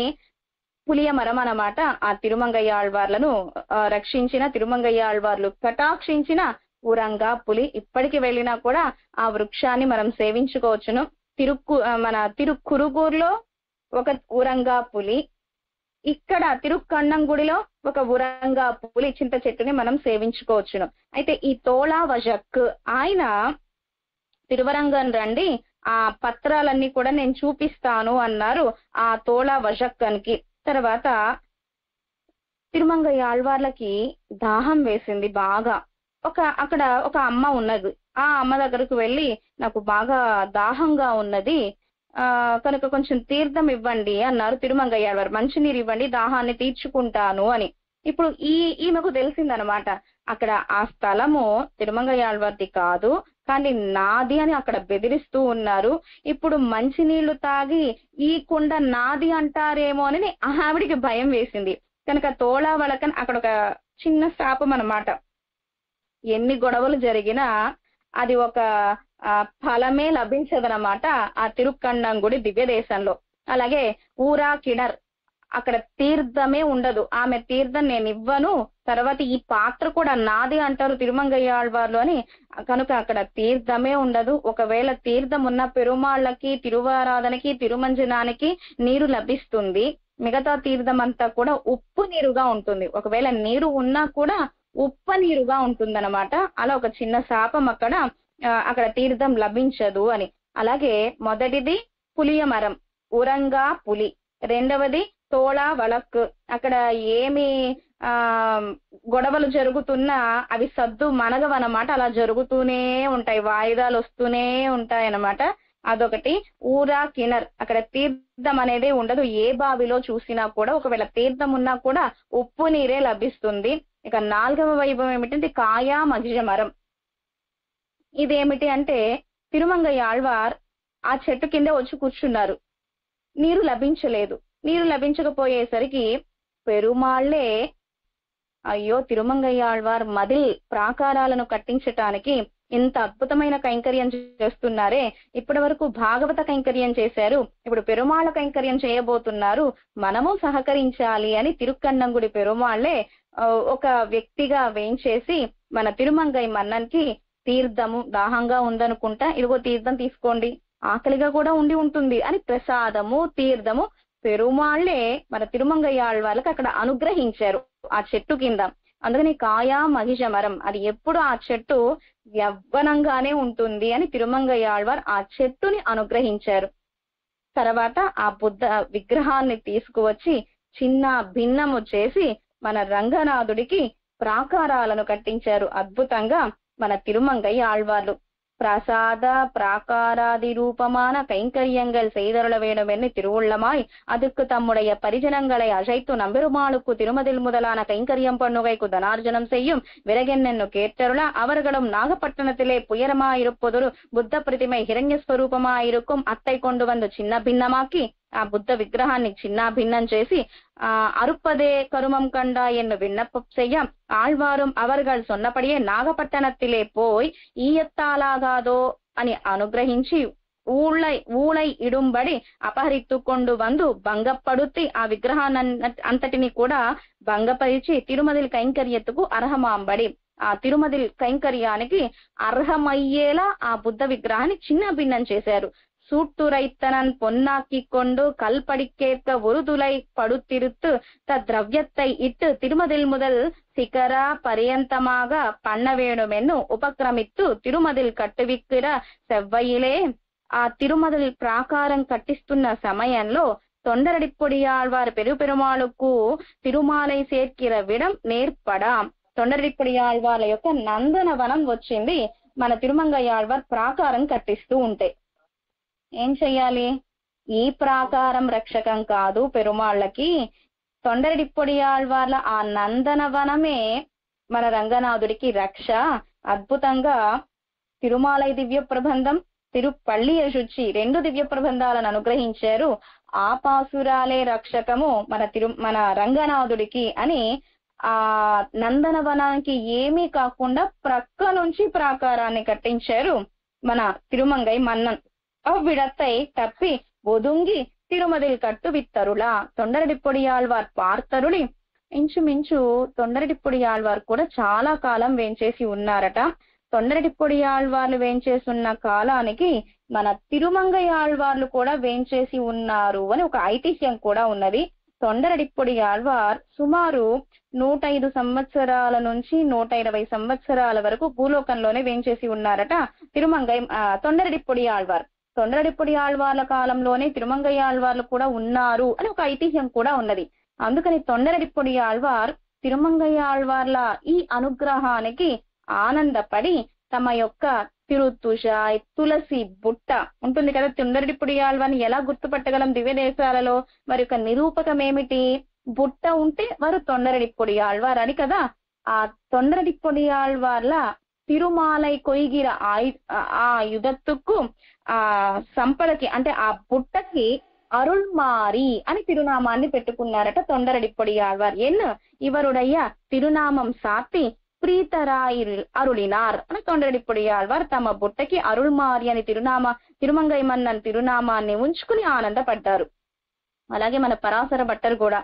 పులియ మరం అన్నమాట. ఆ తిరుమంగయ్య ఆళ్వార్లను రక్షించిన, తిరుమంగయ్య ఆళ్వార్లు కటాక్షించిన ఉరంగా పులి. ఇప్పటికి వెళ్ళినా కూడా ఆ వృక్షాన్ని మనం సేవించుకోవచ్చును. మన తిరుక్కురుగూరులో ఒక ఉరంగా పులి, ఇక్కడ తిరుక్కన్నంగుడిలో ఒక ఉరంగా పులి చింత చెట్టుని మనం సేవించుకోవచ్చును. అయితే ఈ తోళా వజక్ ఆయన తిరువరంగం రండి, ఆ పత్రాలన్నీ కూడా నేను చూపిస్తాను అన్నారు ఆ తోళా వజక్కన్కి. తర్వాత తిరుమంగయ్య ఆళ్వార్లకి దాహం వేసింది బాగా. అక్కడ ఒక అమ్మ ఉన్నది. ఆ అమ్మ దగ్గరకు వెళ్ళి నాకు బాగా దాహంగా ఉన్నది, కనుక కొంచెం తీర్థం ఇవ్వండి అన్నారు తిరుమంగయ్య ఆళ్వార్. మంచినీరు ఇవ్వండి, దాహాన్ని తీర్చుకుంటాను అని. ఇప్పుడు ఈమెకు తెలిసిందనమాట, అక్కడ ఆ స్థలము తిరుమంగయ్య ఆళ్వార్ది కాదు, కానీ నాది అని అక్కడ బెదిరిస్తూ ఉన్నారు. ఇప్పుడు మంచినీళ్లు తాగి ఈ కుండ నాది అంటారేమో అని ఆవిడికి భయం వేసింది. కనుక తోళా వళకన్ అక్కడ ఒక చిన్న శాపం అన్నమాట. ఎన్ని గొడవలు జరిగినా అది ఒక ఫలమే లభించదనమాట ఆ తిరుక్కన్నంగుడి దివ్య దేశంలో. అలాగే ఊరా కిణర్, అక్కడ తీర్థమే ఉండదు. ఆమె తీర్థం నేను ఇవ్వను, తర్వాత ఈ పాత్ర కూడా నాది అంటారు తిరుమంగయ్య ఆళ్వార్లు అని, కనుక అక్కడ తీర్థమే ఉండదు. ఒకవేళ తీర్థం ఉన్న పెరుమాళ్ళకి, తిరువారాధనకి, తిరుమంజనానికి నీరు లభిస్తుంది. మిగతా తీర్థం అంతా కూడా ఉప్పు నీరుగా ఉంటుంది. ఒకవేళ నీరు ఉన్నా కూడా ఉప్పు నీరుగా ఉంటుందన్నమాట. అలా ఒక చిన్న శాపం అక్కడ తీర్థం లభించదు అని. అలాగే మొదటిది పులియ మరం, ఉరంగా పులి. రెండవది తోళా వళక్, అక్కడ ఏమి గొడవలు జరుగుతున్నా అవి సద్దు మనగవన్నమాట, అలా జరుగుతూనే ఉంటాయి, వాయిదాలు వస్తూనే ఉంటాయి అన్నమాట. అదొకటి. ఊరా కిణర్, అక్కడ తీర్థం అనేది ఉండదు. ఏ బావిలో చూసినా కూడా ఒకవేళ తీర్థం ఉన్నా కూడా ఉప్పు నీరే లభిస్తుంది. ఇక నాలుగవ వైభవం ఏమిటంటే కాయా మగిజ మరం. ఇదేమిటి అంటే తిరుమంగయ్య ఆళ్వార్ ఆ చెట్టు కింద వచ్చి కూర్చున్నారు, నీరు లభించలేదు. నీరు లభించకపోయేసరికి పెరుమాళ్లే అయ్యో తిరుమంగయ్య ఆళ్వార్ మదిల్ ప్రాకారాలను కట్టించటానికి ఇంత అద్భుతమైన కైంకర్యం చేస్తున్నారే, ఇప్పటి వరకు భాగవత కైంకర్యం చేశారు, ఇప్పుడు పెరుమాళ కైంకర్యం చేయబోతున్నారు, మనము సహకరించాలి అని తిరుక్కన్నంగుడి పెరుమాళ్లే ఒక వ్యక్తిగా వేయించేసి మన తిరుమంగయ్య మన్నన్కి తీర్థము, దాహంగా ఉందనుకుంటా, ఇదిగో తీర్థం తీసుకోండి, ఆకలిగా కూడా ఉండి ఉంటుంది అని ప్రసాదము, తీర్థము పెరుమాళ్లే మన తిరుమంగయ్య ఆళ్వార్లకు అక్కడ అనుగ్రహించారు ఆ చెట్టు కింద. అందుకని కాయా మహిష మరం, అది ఎప్పుడు ఆ చెట్టు యవ్వనంగానే ఉంటుంది అని తిరుమంగయ్య ఆళ్వార్ ఆ చెట్టుని అనుగ్రహించారు. తర్వాత ఆ బుద్ధ విగ్రహాన్ని తీసుకువచ్చి చిన్న భిన్నము చేసి మన రంగనాథుడికి ప్రాకారాలను కట్టించారు అద్భుతంగా మన తిరుమంగయ్య ఆళ్వార్లు. பிரசாத பிராகாராதி ரூபமான கைங்கரியங்கள் செய்தருள வேண்டும் என்று திருவுள்ளமாய் அதுக்கு தம்முடைய பரிஜனங்களை அழைத்து நம்பெருமாளுக்கு திருமதில் முதலான கைங்கரியம் பண்ணுகைக்கு தனார்ஜனம் செய்யும் விரகென்னென்னு கேட்டருள அவர்களும் நாகப்பட்டினத்திலே புயரமாயிருப்பதொரு புத்த பிரதிமை హిరణ్యస్వరూపమాயிருக்கும் అత్తై கொண்டு வந்து చిన్న భిన్నమాకి ఆ బుద్ధ విగ్రహాన్ని చిన్న భిన్నం చేసి அறுப்பதே கருமம் கண்டா என்று விண்ணப்பம் செய்ய ஆழ்வாரும் அவர்கள் சொன்னபடியே நாகப்பட்டினத்திலே போய் ஈயத்தாலாகாதோ అని అనుగ్రహించి ఊళై ఇడుంబడి అపహరిత్తుకొండు వందు భంగపడుతి ఆ విగ్రహాన్ని అంతటిని కూడా భంగపరిచి తిరుమదిల్ కైంకర్యత్తుకు అర్హమాంబడి ఆ తిరుమదిల్ కైంకర్యానికి అర్హమయ్యేలా ఆ బుద్ధ విగ్రహాన్ని చిన్న భిన్నం చేశారు. சூட்டுரைத்தனன் பொன்னாக்கி கொண்டு கல்படிக்கேற்க ஒருதுளை படுத்திருத்து திரவியத்தை இட்டு திருமதில் முதல் சிகரா பரியந்தமாக பண்ண வேணுமென்னு ఉపక్రమిత్తు తిరుమదిల్ కట్టువిక్కిర సెవ్వయిలే ఆ తిరుమదిల్ ప్రాకారం కట్టిస్తున్న సమయంలో తొండరడిప్పొడియాళ్వార్ పెరుమాళుకు తిరుమాలై சேர்க்கிற విడం నేర్పడా. తొండరడిప్పొడియాళ్వార్ల యొక్క నందనవనం వచ్చింది మన తిరుమంగయ్య ఆళ్వార్ ప్రాకారం కట్టిస్తూ ఉంటే. ఏం చెయ్యాలి? ఈ ప్రాకారం రక్షకం కాదు పెరుమాళ్ళకి, తొండరడిప్పొడియాళ్వార్ల ఆ నందనవనమే మన రంగనాథుడికి రక్ష. అద్భుతంగా తిరుమాలై దివ్య ప్రబంధం, తిరుపళ్ళియ శుచి 2 దివ్య ప్రబంధాలను అనుగ్రహించారు. ఆ పాసురాలే రక్షకము మన రంగనాథుడికి అని ఆ నందనవనానికి ఏమీ కాకుండా ప్రక్క నుంచి ప్రాకారాన్ని కట్టించారు మన తిరుమంగై మన్నన్. అవ్విடத்தை తప్పి ఒదుంగి తిరుమదిల్ కట్టు విత్తరులా తొండరడిప్పొడి ఆళ్వార్ పార్తరులి. ఇంచుమించు తొండరడిప్పొడి ఆళ్వార్ కూడా చాలా కాలం వేంచేసి ఉన్నారట. తొండరడిప్పొడి ఆళ్వార్లు వేంచేసున్న కాలానికి మన తిరుమంగై ఆళ్వార్లు కూడా వేంచేసి ఉన్నారు అని ఒక ఐతిహ్యం కూడా ఉన్నది. తొండరడిప్పొడి ఆళ్వార్ సుమారు 105 సంవత్సరాల నుంచి 120 సంవత్సరాల వరకు భూలోకంలోనే వేంచేసి ఉన్నారట తిరుమంగై తొండరడిప్పొడి ఆళ్వార్. తొండరడిప్పొడి ఆళ్వార్ల కాలంలోనే తిరుమంగై ఆళ్వార్లు కూడా ఉన్నారు అని ఒక ఐతిహ్యం కూడా ఉన్నది. అందుకని తొండరడిప్పొడి ఆళ్వార్ తిరుమంగై ఆళ్వార్ల ఈ అనుగ్రహానికి ఆనందపడి తమ యొక్క తిరుతుషాయ్ తులసి బుట్ట ఉంటుంది కదా, తొండరడిప్పొడి ఆళ్వార్ని ఎలా గుర్తుపట్టగలం దివ్య దేశాలలో? మరి యొక్క నిరూపకం ఏమిటి? బుట్ట ఉంటే వారు తొండరడిప్పొడి ఆళ్వార్ అని కదా. ఆ తొండరడిప్పొడి ఆళ్వార్ల తిరుమాలై కొయ్గిర ఆ యుధత్తుకు ఆ సంపదకి అంటే ఆ బుట్టకి అరుள்మారి అని తిరునామాన్ని పెట్టుకున్నారట తొండరడిప్పొడి ఆళ్వార్. ఇవరుడయ్య తిరునామం సాత్తి ప్రీతరాయి అరుళినార్ అని తొండరడిప్పొడి ఆళ్వార్ తమ బుట్టకి అరుள்మారి అని తిరుమంగై మన్నన్ తిరునామాన్ని ఉంచుకుని ఆనందపడ్డారు. అలాగే మన పరాశర భట్టర్ కూడా,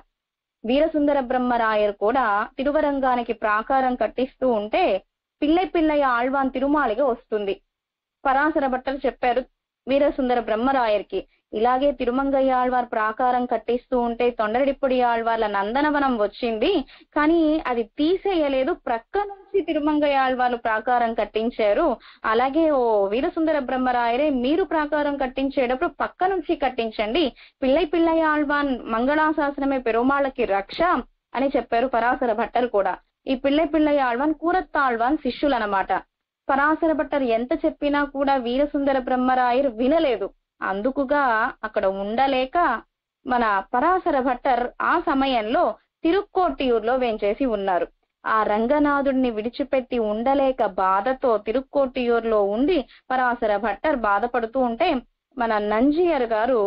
వీరసుందర బ్రహ్మరాయర్ కూడా తిరువరంగానికి ప్రాకారం కట్టిస్తూ ఉంటే పిల్లై ఆళ్వాన్ తిరుమాలిగా వస్తుంది. పరాశర భట్టర్ చెప్పారు వీరసుందర బ్రహ్మరాయర్కి, ఇలాగే తిరుమంగై ఆళ్వార్ ప్రాకారం కట్టిస్తూ ఉంటే తొండరడిప్పొడి ఆళ్వార్ల నందనవనం వచ్చింది, కానీ అది తీసేయలేదు, ప్రక్క నుంచి తిరుమంగై ఆళ్వార్లు ప్రాకారం కట్టించారు. అలాగే ఓ వీరసుందర బ్రహ్మరాయరే మీరు ప్రాకారం కట్టించేటప్పుడు పక్క నుంచి కట్టించండి, పిల్లై ఆళ్వాన్ మంగళాశాసనమే పెరుమాళ్ళకి రక్ష అని చెప్పారు పరాశర భట్టర్ కూడా. ఈ పిల్లై ఆళ్వాన్ కూరత్తాళ్వాన్ శిష్యులనమాట. పరాశర భట్టర్ ఎంత చెప్పినా కూడా వీరసుందర బ్రహ్మరాయర్ వినలేదు. అందుకుగా అక్కడ ఉండలేక మన పరాశర భట్టర్ ఆ సమయంలో తిరుక్కోటియూరులో వేంచేసి ఉన్నారు. ఆ రంగనాథుడిని విడిచిపెట్టి ఉండలేక బాధతో తిరుక్కోటియూరులో ఉండి పరాశర భట్టర్ బాధపడుతూ ఉంటే మన నంజియర్ గారు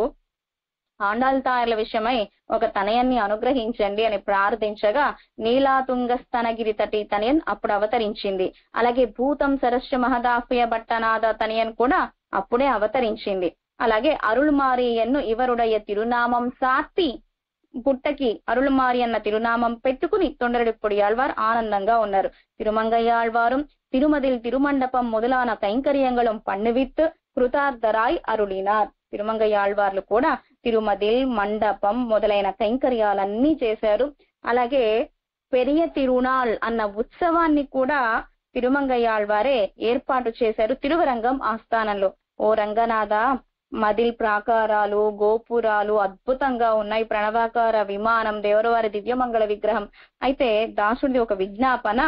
ఆండాల్తాయర్ల విషయమై ఒక తనయన్ని అనుగ్రహించండి అని ప్రార్థించగా నీలాతుంగస్తనగిరి తటి తనయన్ అప్పుడు అవతరించింది. అలాగే భూతం సరస్వ మహదాహ్య భట్టనాథ తనయన్ కూడా అప్పుడే అవతరించింది. అలాగే అరుள்మారియన్ను ఇవరుడయ్య తిరునామం సాత్తి బుట్టకి అరుள்మారి అన్న తిరునామం పెట్టుకుని తొండరడిప్పొడి ఆళ్వార్ ఆనందంగా ఉన్నారు. తిరుమంగై ఆళ్వాரும் తిరుమదిల్ తిరుమండపం మొదలాన కైంకర్యంగళం పన్నువిత్ కృతార్థరాయ్ అరుళినార్. తిరుమంగై ఆళ్వార్లు కూడా తిరుమదిల్ మండపం మొదలైన కైంకర్యాలన్నీ చేశారు. అలాగే పెరియ తిరునాళ్ అన్న ఉత్సవాన్ని కూడా తిరుమంగై ఆళ్వారే ఏర్పాటు చేశారు తిరువరంగం ఆస్థానంలో. ఓ రంగనాథ, మదిల్ ప్రాకారాలు గోపురాలు అద్భుతంగా ఉన్నాయి, ప్రణవాకార విమానం, దేవరవారి దివ్యమంగళ విగ్రహం. అయితే దాసుడిది ఒక విజ్ఞాపన,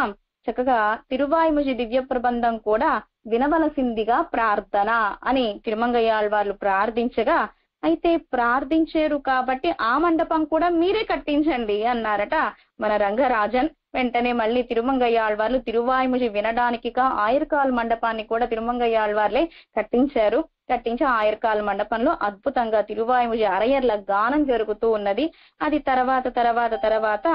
చక్కగా తిరువాయిముజి దివ్య ప్రబంధం కూడా వినవలసిందిగా ప్రార్థన అని తిరుమంగై ఆళ్వార్లు ప్రార్థించగా, అయితే ప్రార్థించారు కాబట్టి ఆ మండపం కూడా మీరే కట్టించండి అన్నారట మన రంగరాజన్. వెంటనే మళ్ళీ తిరుమంగై ఆళ్వార్లు తిరువాయిముజి వినడానికి ఆయిర్కాల్ మండపాన్ని కూడా తిరుమంగై ఆళ్వార్లే కట్టించారు. కట్టించి ఆయిర్కాల్ మండపంలో అద్భుతంగా తిరువాయిముజి అరయర్ల గానం జరుగుతూ ఉన్నది. అది తర్వాత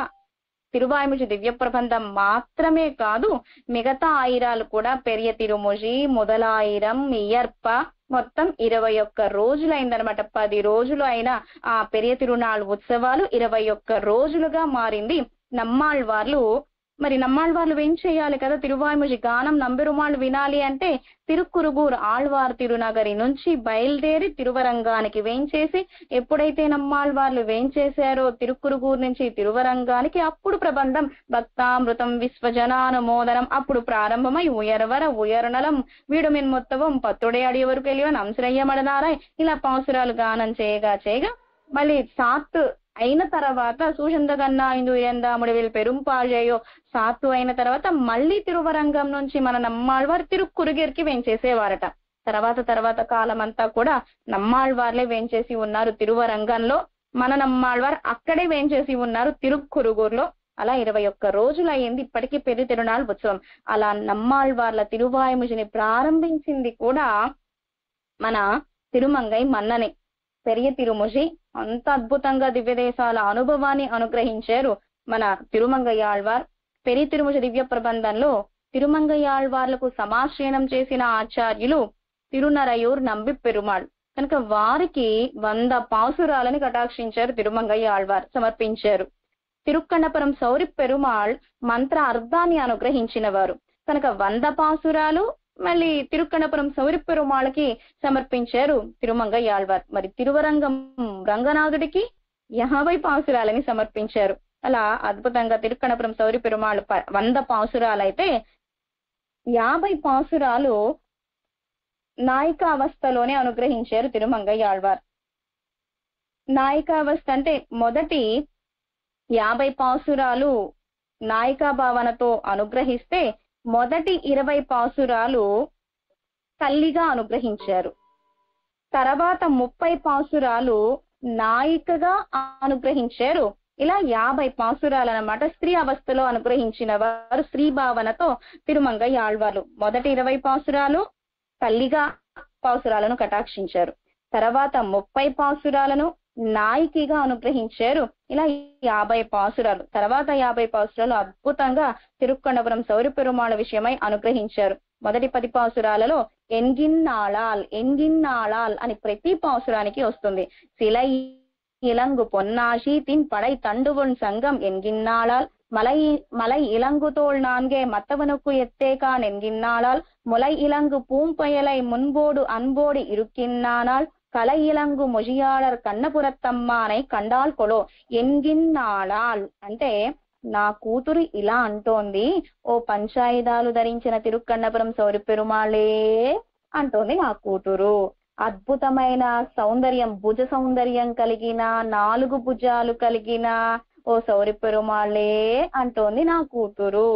తిరువాయిముజి దివ్య ప్రబంధం మాత్రమే కాదు, మిగతా ఆయిరాలు కూడా పెరియ తిరుముజి మొదలాయిరం ఇయర్ప మొత్తం 21 రోజులైందనమాట. 10 రోజులు అయిన ఆ పెరియ తిరునాళ్ ఉత్సవాలు 21 రోజులుగా మారింది. నమ్మాళ్వార్లు ఏం చేయాలి కదా, తిరువాయిముజి గానం నంబెరుమాళ్ళు వినాలి అంటే తిరుక్కురుగూర్ ఆళ్వార్ తిరునగరి నుంచి బయలుదేరి తిరువరంగానికి వేంచేసి, ఎప్పుడైతే నమ్మాళ్వార్లు వేంచేశారో తిరుక్కురుగూర్ నుంచి తిరువరంగానికి అప్పుడు ప్రబంధం భక్తామృతం విశ్వజనానుమోదనం అప్పుడు ప్రారంభమై ఉయర్నలం వీడుమిన్ మొత్తవం పత్తుడే అడియవరకు వెళ్ళివని అంశరయ్యమడనారాయ్ ఇలా పాసురాలు గానం చేయగా మళ్ళీ సాత్ అయిన తర్వాత సూషందగన్నా ఇందు ఇరందాముడివిల్ పెరుంపాజయో సాత్తు అయిన తర్వాత మళ్ళీ తిరువరంగం నుంచి మన నమ్మాళ్వార్ తిరుక్కురుగిరికి వేంచేసేవారట. తర్వాత కాలం అంతా కూడా నమ్మాళ్వార్లే వేంచేసి ఉన్నారు తిరువరంగంలో, మన నమ్మాళ్వార్ అక్కడే వేంచేసి ఉన్నారు తిరుక్కురుగూరులో. అలా 21 రోజులు అయ్యింది ఇప్పటికీ పెరి తిరునాళ్ ఉత్సవం. అలా నమ్మాళ్వార్ల తిరువాయిముజిని ప్రారంభించింది కూడా మన తిరుమంగై మన్ననే. పెరియ తిరుముజి అంత అద్భుతంగా దివ్య దేశాల అనుభవాన్ని అనుగ్రహించారు. మన తిరుమంగయ్యాళ్వార్ పెరి తిరుముష దివ్య ప్రబంధంలో తిరుమంగయ్యాళ్వార్లకు సమాశ్రయణం చేసిన ఆచార్యులు తిరునరయూర్ నంబి పెరుమాళ్ కనుక వారికి 100 పాసురాలని కటాక్షించారు తిరుమంగయ్యాళ్వార్, సమర్పించారు. తిరుక్కన్నపురం సౌరి పెరుమాళ్ మంత్ర అర్థాన్ని అనుగ్రహించిన వారు కనుక 100 పాసురాలు మళ్ళీ తిరుక్కన్నపురం సౌరి పెరుమాళ్ళకి సమర్పించారు తిరుమంగయ్యాళ్వార్. మరి తిరువరంగం రంగనాథుడికి 50 పాసురాలని సమర్పించారు. అలా అద్భుతంగా తిరుక్కన్నపురం సౌరి పెరుమాళ్ 100 పాసురాలైతే 50 పాసురాలు నాయికావస్థలోనే అనుగ్రహించారు తిరుమంగయ్యాళ్వార్. నాయికావస్థ అంటే మొదటి 50 పాసురాలు నాయికా భావనతో అనుగ్రహిస్తే మొదటి 20 పాసురాలు తల్లిగా అనుగ్రహించారు. తర్వాత 30 పాసురాలు నాయికగా అనుగ్రహించారు. ఇలా 50 పాసురాలు అన్నమాట స్త్రీ అవస్థలో అనుగ్రహించిన వారు స్త్రీ భావనతో తిరుమంగయ్యాళ్వార్లు. మొదటి 20 పాసురాలు తల్లిగా పాసురాలను కటాక్షించారు. తర్వాత 30 పాసురాలను నాయికిగా అనుగ్రహించారు. ఇలా 50 పాసురాలు, తర్వాత 50 పాసురాలు అద్భుతంగా తిరుక్కన్నపురం సౌరి పెరుమాళ విషయమై అనుగ్రహించారు. మొదటి 10 పాసురాలలో ఎన్గిన్నాళాల్ అని ప్రతి పాసురానికి వస్తుంది. సిలై ఇలంగు పొన్నాషి తిన్ పడై తండువున్ సంగం ఎన్గిన్నాళాల్ మలై ఇలంగుతోள் నాన్గే மத்தவனுக்கு எத்தேகான் என்கின்னாளால் முலை இலங்கு பூம்பயலை முன்போடு அன்போடு இருக்கின்னானால் கலை இலங்கு మొజియాళర్ కన్నపురత్తమ్మానై కండాల్ కొలో ఎన్గిన్నాళాల్ అంటే నా కూతురు ఇలా అంటోంది, ఓ పంచాయుధాలు ధరించిన తిరుక్కన్నపురం సౌరి పెరుమాళే అంటోంది నా కూతురు. అద్భుతమైన సౌందర్యం, భుజ సౌందర్యం కలిగిన 4 భుజాలు కలిగిన ఓ సౌరి పెరుమాళే అంటోంది నా కూతురు.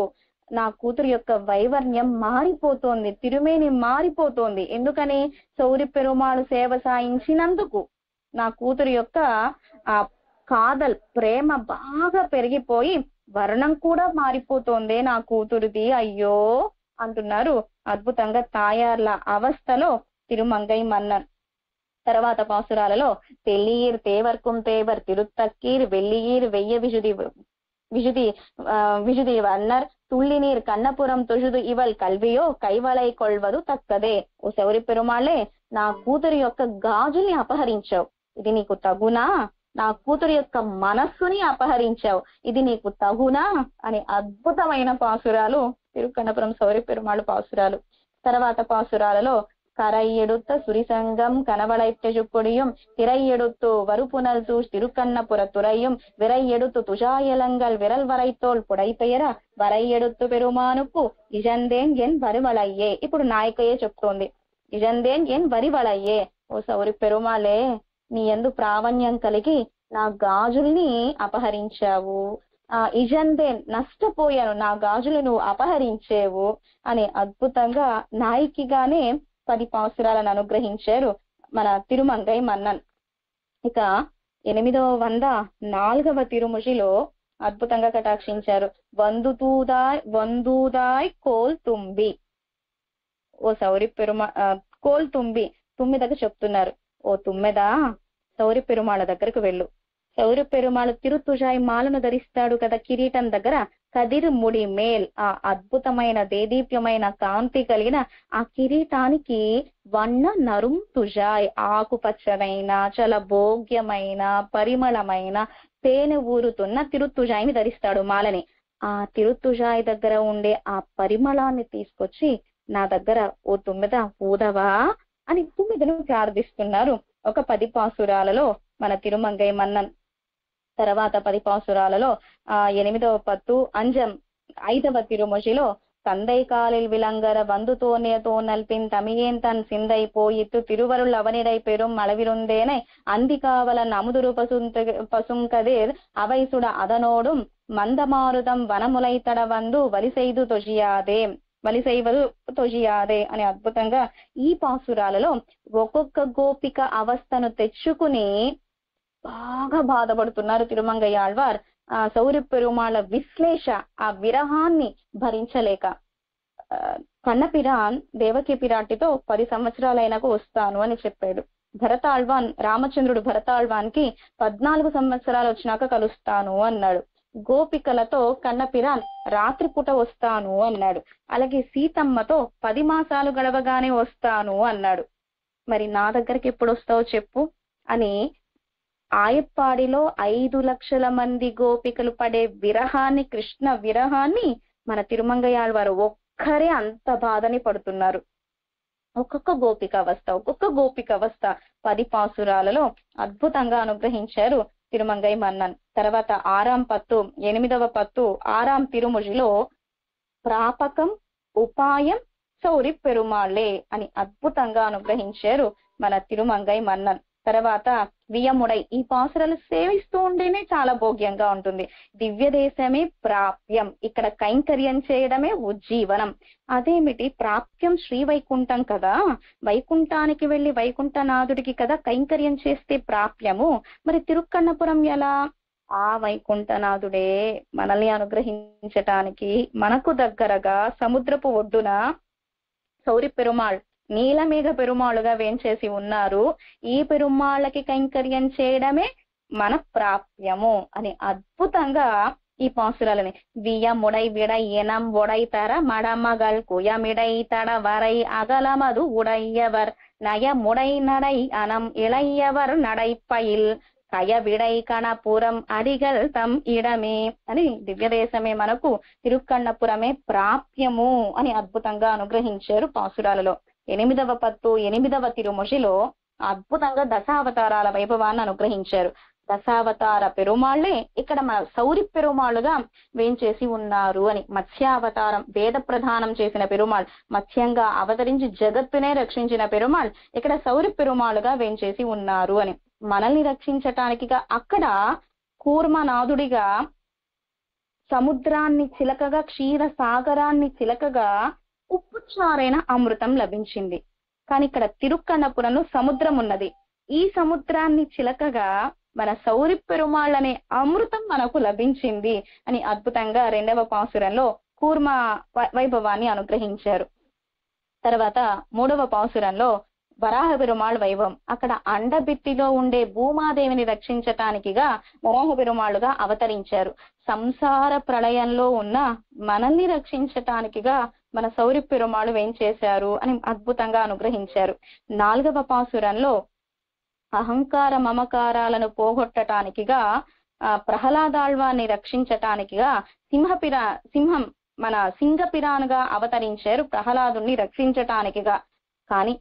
నా కూతురు యొక్క వైవర్ణ్యం మారిపోతోంది, తిరుమేని మారిపోతోంది. ఎందుకని? సౌరి పెరుమాళు సేవ సాయించినందుకు నా కూతురు యొక్క ఆ కాదల్ ప్రేమ బాగా పెరిగిపోయి వర్ణం కూడా మారిపోతోంది నా కూతురుది, అయ్యో అంటున్నారు అద్భుతంగా తాయార్ల అవస్థలో తిరుమంగై మన్నన్. తర్వాత పాసురాలలో తెల్లియీర్ తేవర్కుం తేవర్ తిరుత్తక్కీర్ వెల్లియీర్ వెయ్య విజుది వన్నర్ తుళ్ళినీర్ కన్నపురం తొజుదు ఇవల్ కల్వియో కైవలై కొల్వదు తక్కదే. ఓ సౌరి పెరుమాళే, నా కూతురు యొక్క గాజుల్ని అపహరించావు, ఇది నీకు తగునా? నా కూతురు యొక్క మనస్సుని అపహరించావు, ఇది నీకు తగునా? అని అద్భుతమైన పాసురాలు తిరుక్కన్నపురం సౌరి పెరుమాళ్ పాసురాలు. తర్వాత పాసురాలలో கரையெடுத்த சுரிசங்கம் கனவளைத்த சுப்பொடியும் திரையெடுத்து வறுப்புணல் சூழ் తిరుక్కన్నపుర துறையும் విరైయెడుతు తుషాయలంగల్ విరల్ వరైతోల్ పుడైపెయర వరైయెడుతు పెరుమానుకు ఇజందేన్ ఎన్ వరివళయ్యే. ఇప్పుడు నాయకయ్యే చెప్తోంది, ఇజందేన్ ఎన్ వరివళయ్యే. ఓ సౌరి పెరుమాళే, నీ యందు ప్రావణ్యం కలిగి నా గాజుల్ని అపహరించావు, ఇజందేన్ నష్టపోయాను, నా గాజులు నువ్వు అపహరించేవు అని అద్భుతంగా నాయికిగానే 10 పాసురాలను అనుగ్రహించారు మన తిరుమంగై మన్నన్. ఇక 804వ తిరుముషిలో అద్భుతంగా కటాక్షించారు వందూదాయ్ కోల్ తుంబి. ఓ సౌరి కోల్ తుంబి, తుమ్మిదకు చెప్తున్నారు, ఓ తుమ్మెదా సౌరి పెరుమాళ దగ్గరకు వెళ్ళు. సౌరి పెరుమాళ్ తిరుతుజాయ్ మాలను ధరిస్తాడు కదా కిరీటం దగ్గర, కదిర్ ముడి మేల్ ఆ అద్భుతమైన దేదీప్యమైన కాంతి కలిగిన ఆ కిరీటానికి వన్న నరుం తుజాయ్ ఆకుపచ్చనైన చాలా భోగ్యమైన పరిమళమైన తేనె ఊరుతున్న తిరుతుజాయిని ధరిస్తాడు మాలని. ఆ తిరుతుజాయ్ దగ్గర ఉండే ఆ పరిమళాన్ని తీసుకొచ్చి నా దగ్గర ఓ తుమ్మెద ఊదవా అని తుమ్మెదను ప్రార్థిస్తున్నారు ఒక 10 పాసురాలలో మన తిరుమంగై మన్నన్. తర్వాత 10 పాసురాలలో 8వ పత్తు అంజం 5వ తిరుముషిలో தந்தை காலில் விளங்கர வந்து தோன்றிய தோன்னல் பின் தமியேன் தன் சிந்தை போயித்து திருவருள் அவனிடை பெரும் அளவிருந்தேனை அந்தி காவலன் அமுதுரு பசுங்கதிர் அவை சுட அதனோடும் మందమారుతం వనములైతడ వందు వలిసైవదు తొజియాదే అని అద్భుతంగా ఈ పాసురాలలో ఒక్కొక్క గోపిక అవస్థను తెచ్చుకుని బాగా బాధపడుతున్నారు తిరుమంగయ్యాళ్వార్. సౌరి పెరుమాళ విశ్లేష ఆ విరహాన్ని భరించలేక కన్నపిరాన్ దేవకి పిరాటితో 10 సంవత్సరాలైనాక వస్తాను అని చెప్పాడు. రామచంద్రుడు భరతాళ్వాన్ కి 14 సంవత్సరాలు వచ్చినాక కలుస్తాను అన్నాడు. గోపికలతో కన్నపిరాన్ రాత్రిపూట వస్తాను అన్నాడు. అలాగే సీతమ్మతో 10 మాసాలు గడవగానే వస్తాను అన్నాడు. మరి నా దగ్గరికి ఎప్పుడు వస్తావు చెప్పు అని ఆయప్పాడిలో 5 లక్షల మంది గోపికలు పడే విరహాన్ని, కృష్ణ విరహాన్ని మన తిరుమంగయాళ్వారు ఒక్కరే అంత బాధని పడుతున్నారు. ఒక్కొక్క గోపిక అవస్థ 10 పాసురాలలో అద్భుతంగా అనుగ్రహించారు తిరుమంగై మన్నన్. తర్వాత 6వ పత్తు 8వ పత్తు 6వ తిరుముజిలో ప్రాపకం ఉపాయం సౌరి పెరుమాళ్ళే అని అద్భుతంగా అనుగ్రహించారు మన తిరుమంగై మన్నన్. తర్వాత వియముడై, ఈ పాసురాలు సేవిస్తూ ఉంటేనే చాలా భోగ్యంగా ఉంటుంది. దివ్య దేశమే ప్రాప్యం, ఇక్కడ కైంకర్యం చేయడమే ఉజ్జీవనం. అదేమిటి ప్రాప్యం? శ్రీ వైకుంఠం కదా, వైకుంఠానికి వెళ్లి వైకుంఠనాథుడికి కదా కైంకర్యం చేస్తే ప్రాప్యము. మరి తిరుక్కన్నపురం ఎలా? ఆ వైకుంఠనాథుడే మనల్ని అనుగ్రహించటానికి మనకు దగ్గరగా సముద్రపు ఒడ్డున సౌరి పెరుమాళ్, నీలమేఘ పెరుమాళుగా వేంచేసి ఉన్నారు. ఈ పెరుమాళ్ళకి కైంకర్యం చేయడమే మన ప్రాప్యము అని అద్భుతంగా ఈ పాసురాలని వియముడై విడై ఎనం ఒడై తర మడమగల్ కుయమిడై తడ వరై అగలమదు ఉడయ్యవర్ నయముడై நடை அனம் இளையவர் நடைப்பயில் కయ విడై కణపురం అడిగల్ తం ఇడమే అని దివ్యదేశమే మనకు తిరుక్కన్నపురమే ప్రాప్యము అని అద్భుతంగా అనుగ్రహించారు పాసురాలలో. 8వ పత్తు 8వ తిరుముషిలో అద్భుతంగా దశావతారాల వైభవాన్ని అనుగ్రహించారు. దశావతార పెరుమాళ్లే ఇక్కడ మన సౌరి పెరుమాళ్ళుగా వేంచేసి ఉన్నారు అని. మత్స్యావతారం వేద ప్రధానం చేసిన పెరుమాళ్, మత్స్యంగా అవతరించి జగత్తునే రక్షించిన పెరుమాళ్ ఇక్కడ సౌరి పెరుమాళ్ళుగా వేంచేసి ఉన్నారు అని. మనల్ని రక్షించటానికిగా అక్కడ కూర్మనాథుడిగా సముద్రాన్ని చిలకగా, క్షీర సాగరాన్ని చిలకగా ఉప్పుచారైన అమృతం లభించింది. కానీ ఇక్కడ తిరుక్కన్నపురంలో సముద్రం ఉన్నది. ఈ సముద్రాన్ని చిలకగా మన సౌరి పెరుమాళ్ళనే అమృతం మనకు లభించింది అని అద్భుతంగా 2వ పాసురంలో కూర్మ వైభవాన్ని అనుగ్రహించారు. తర్వాత 3వ పాసురంలో వరాహ పెరుమాళ్ వైభవం. అక్కడ అండబిత్తిలో ఉండే భూమాదేవిని రక్షించటానికిగా వరాహ పెరుమాళ్ళుగా అవతరించారు. సంసార ప్రళయంలో ఉన్న మనల్ని రక్షించటానికిగా మన సౌరి పెరుమాళ్ వేంచేశారు అని అద్భుతంగా అనుగ్రహించారు. 4వ పాసురంలో అహంకార మమకారాలను పోగొట్టటానికిగా, ప్రహ్లాదాళ్వాన్ని రక్షించటానికిగా సింహం మన సింగపిరానుగా అవతరించారు ప్రహ్లాదుని రక్షించటానికిగా. కానీ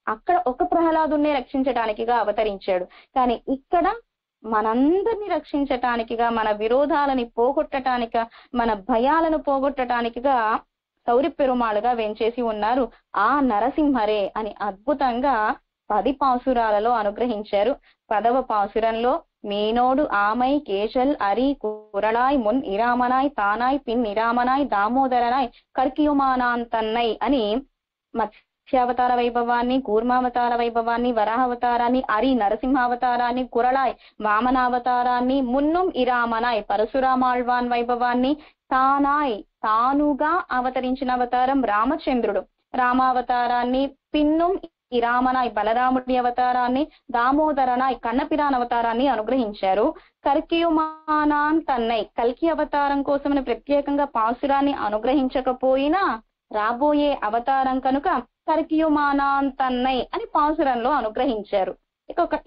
అక్కడ ఒక ప్రహ్లాదుని రక్షించటానికిగా అవతరించాడు. కానీ ఇక్కడ మనందరినీ రక్షించటానికిగా, మన విరోధాలని పోగొట్టటానిక, మన భయాలను పోగొట్టటానికిగా సౌరి పెరుమాళ్ళుగా వేంచేసి ఉన్నారు ఆ నరసింహరే అని అద్భుతంగా 10 పాసురాలలో అనుగ్రహించారు. 10వ పాసురంలో మీనోడు ఆమై కేశల్ అరి కురళాయ్ మున్ ఇరామనాయ్ తానాయ్ పిన్ ఇరామనాయ్ దామోదరనాయ్ కర్కియుమానాంతన్నై అని మత్స్యావతార వైభవాన్ని, కూర్మావతార వైభవాన్ని, వరాహావతారాన్ని, అరి నరసింహావతారాన్ని, కురళాయ్ వామనావతారాన్ని, మున్నుం ఇరామనాయ్ పరశురామాళ్వాన్ వైభవాన్ని, తానాయ్ తానుగా అవతరించిన అవతారం రామచంద్రుడు రామావతారాన్ని, పిన్నుం ఇరామనాయ్ బలరాముడి అవతారాన్ని, దామోదరనాయ్ కన్నపిరాన్ అవతారాన్ని అనుగ్రహించారు. కర్కియుమానాన్ తన్నై కల్కి అవతారం కోసమని ప్రత్యేకంగా పాసురాన్ని అనుగ్రహించకపోయినా రాబోయే అవతారం కనుక కర్కియుమానాన్ తన్నై అని పాసురంలో అనుగ్రహించారు.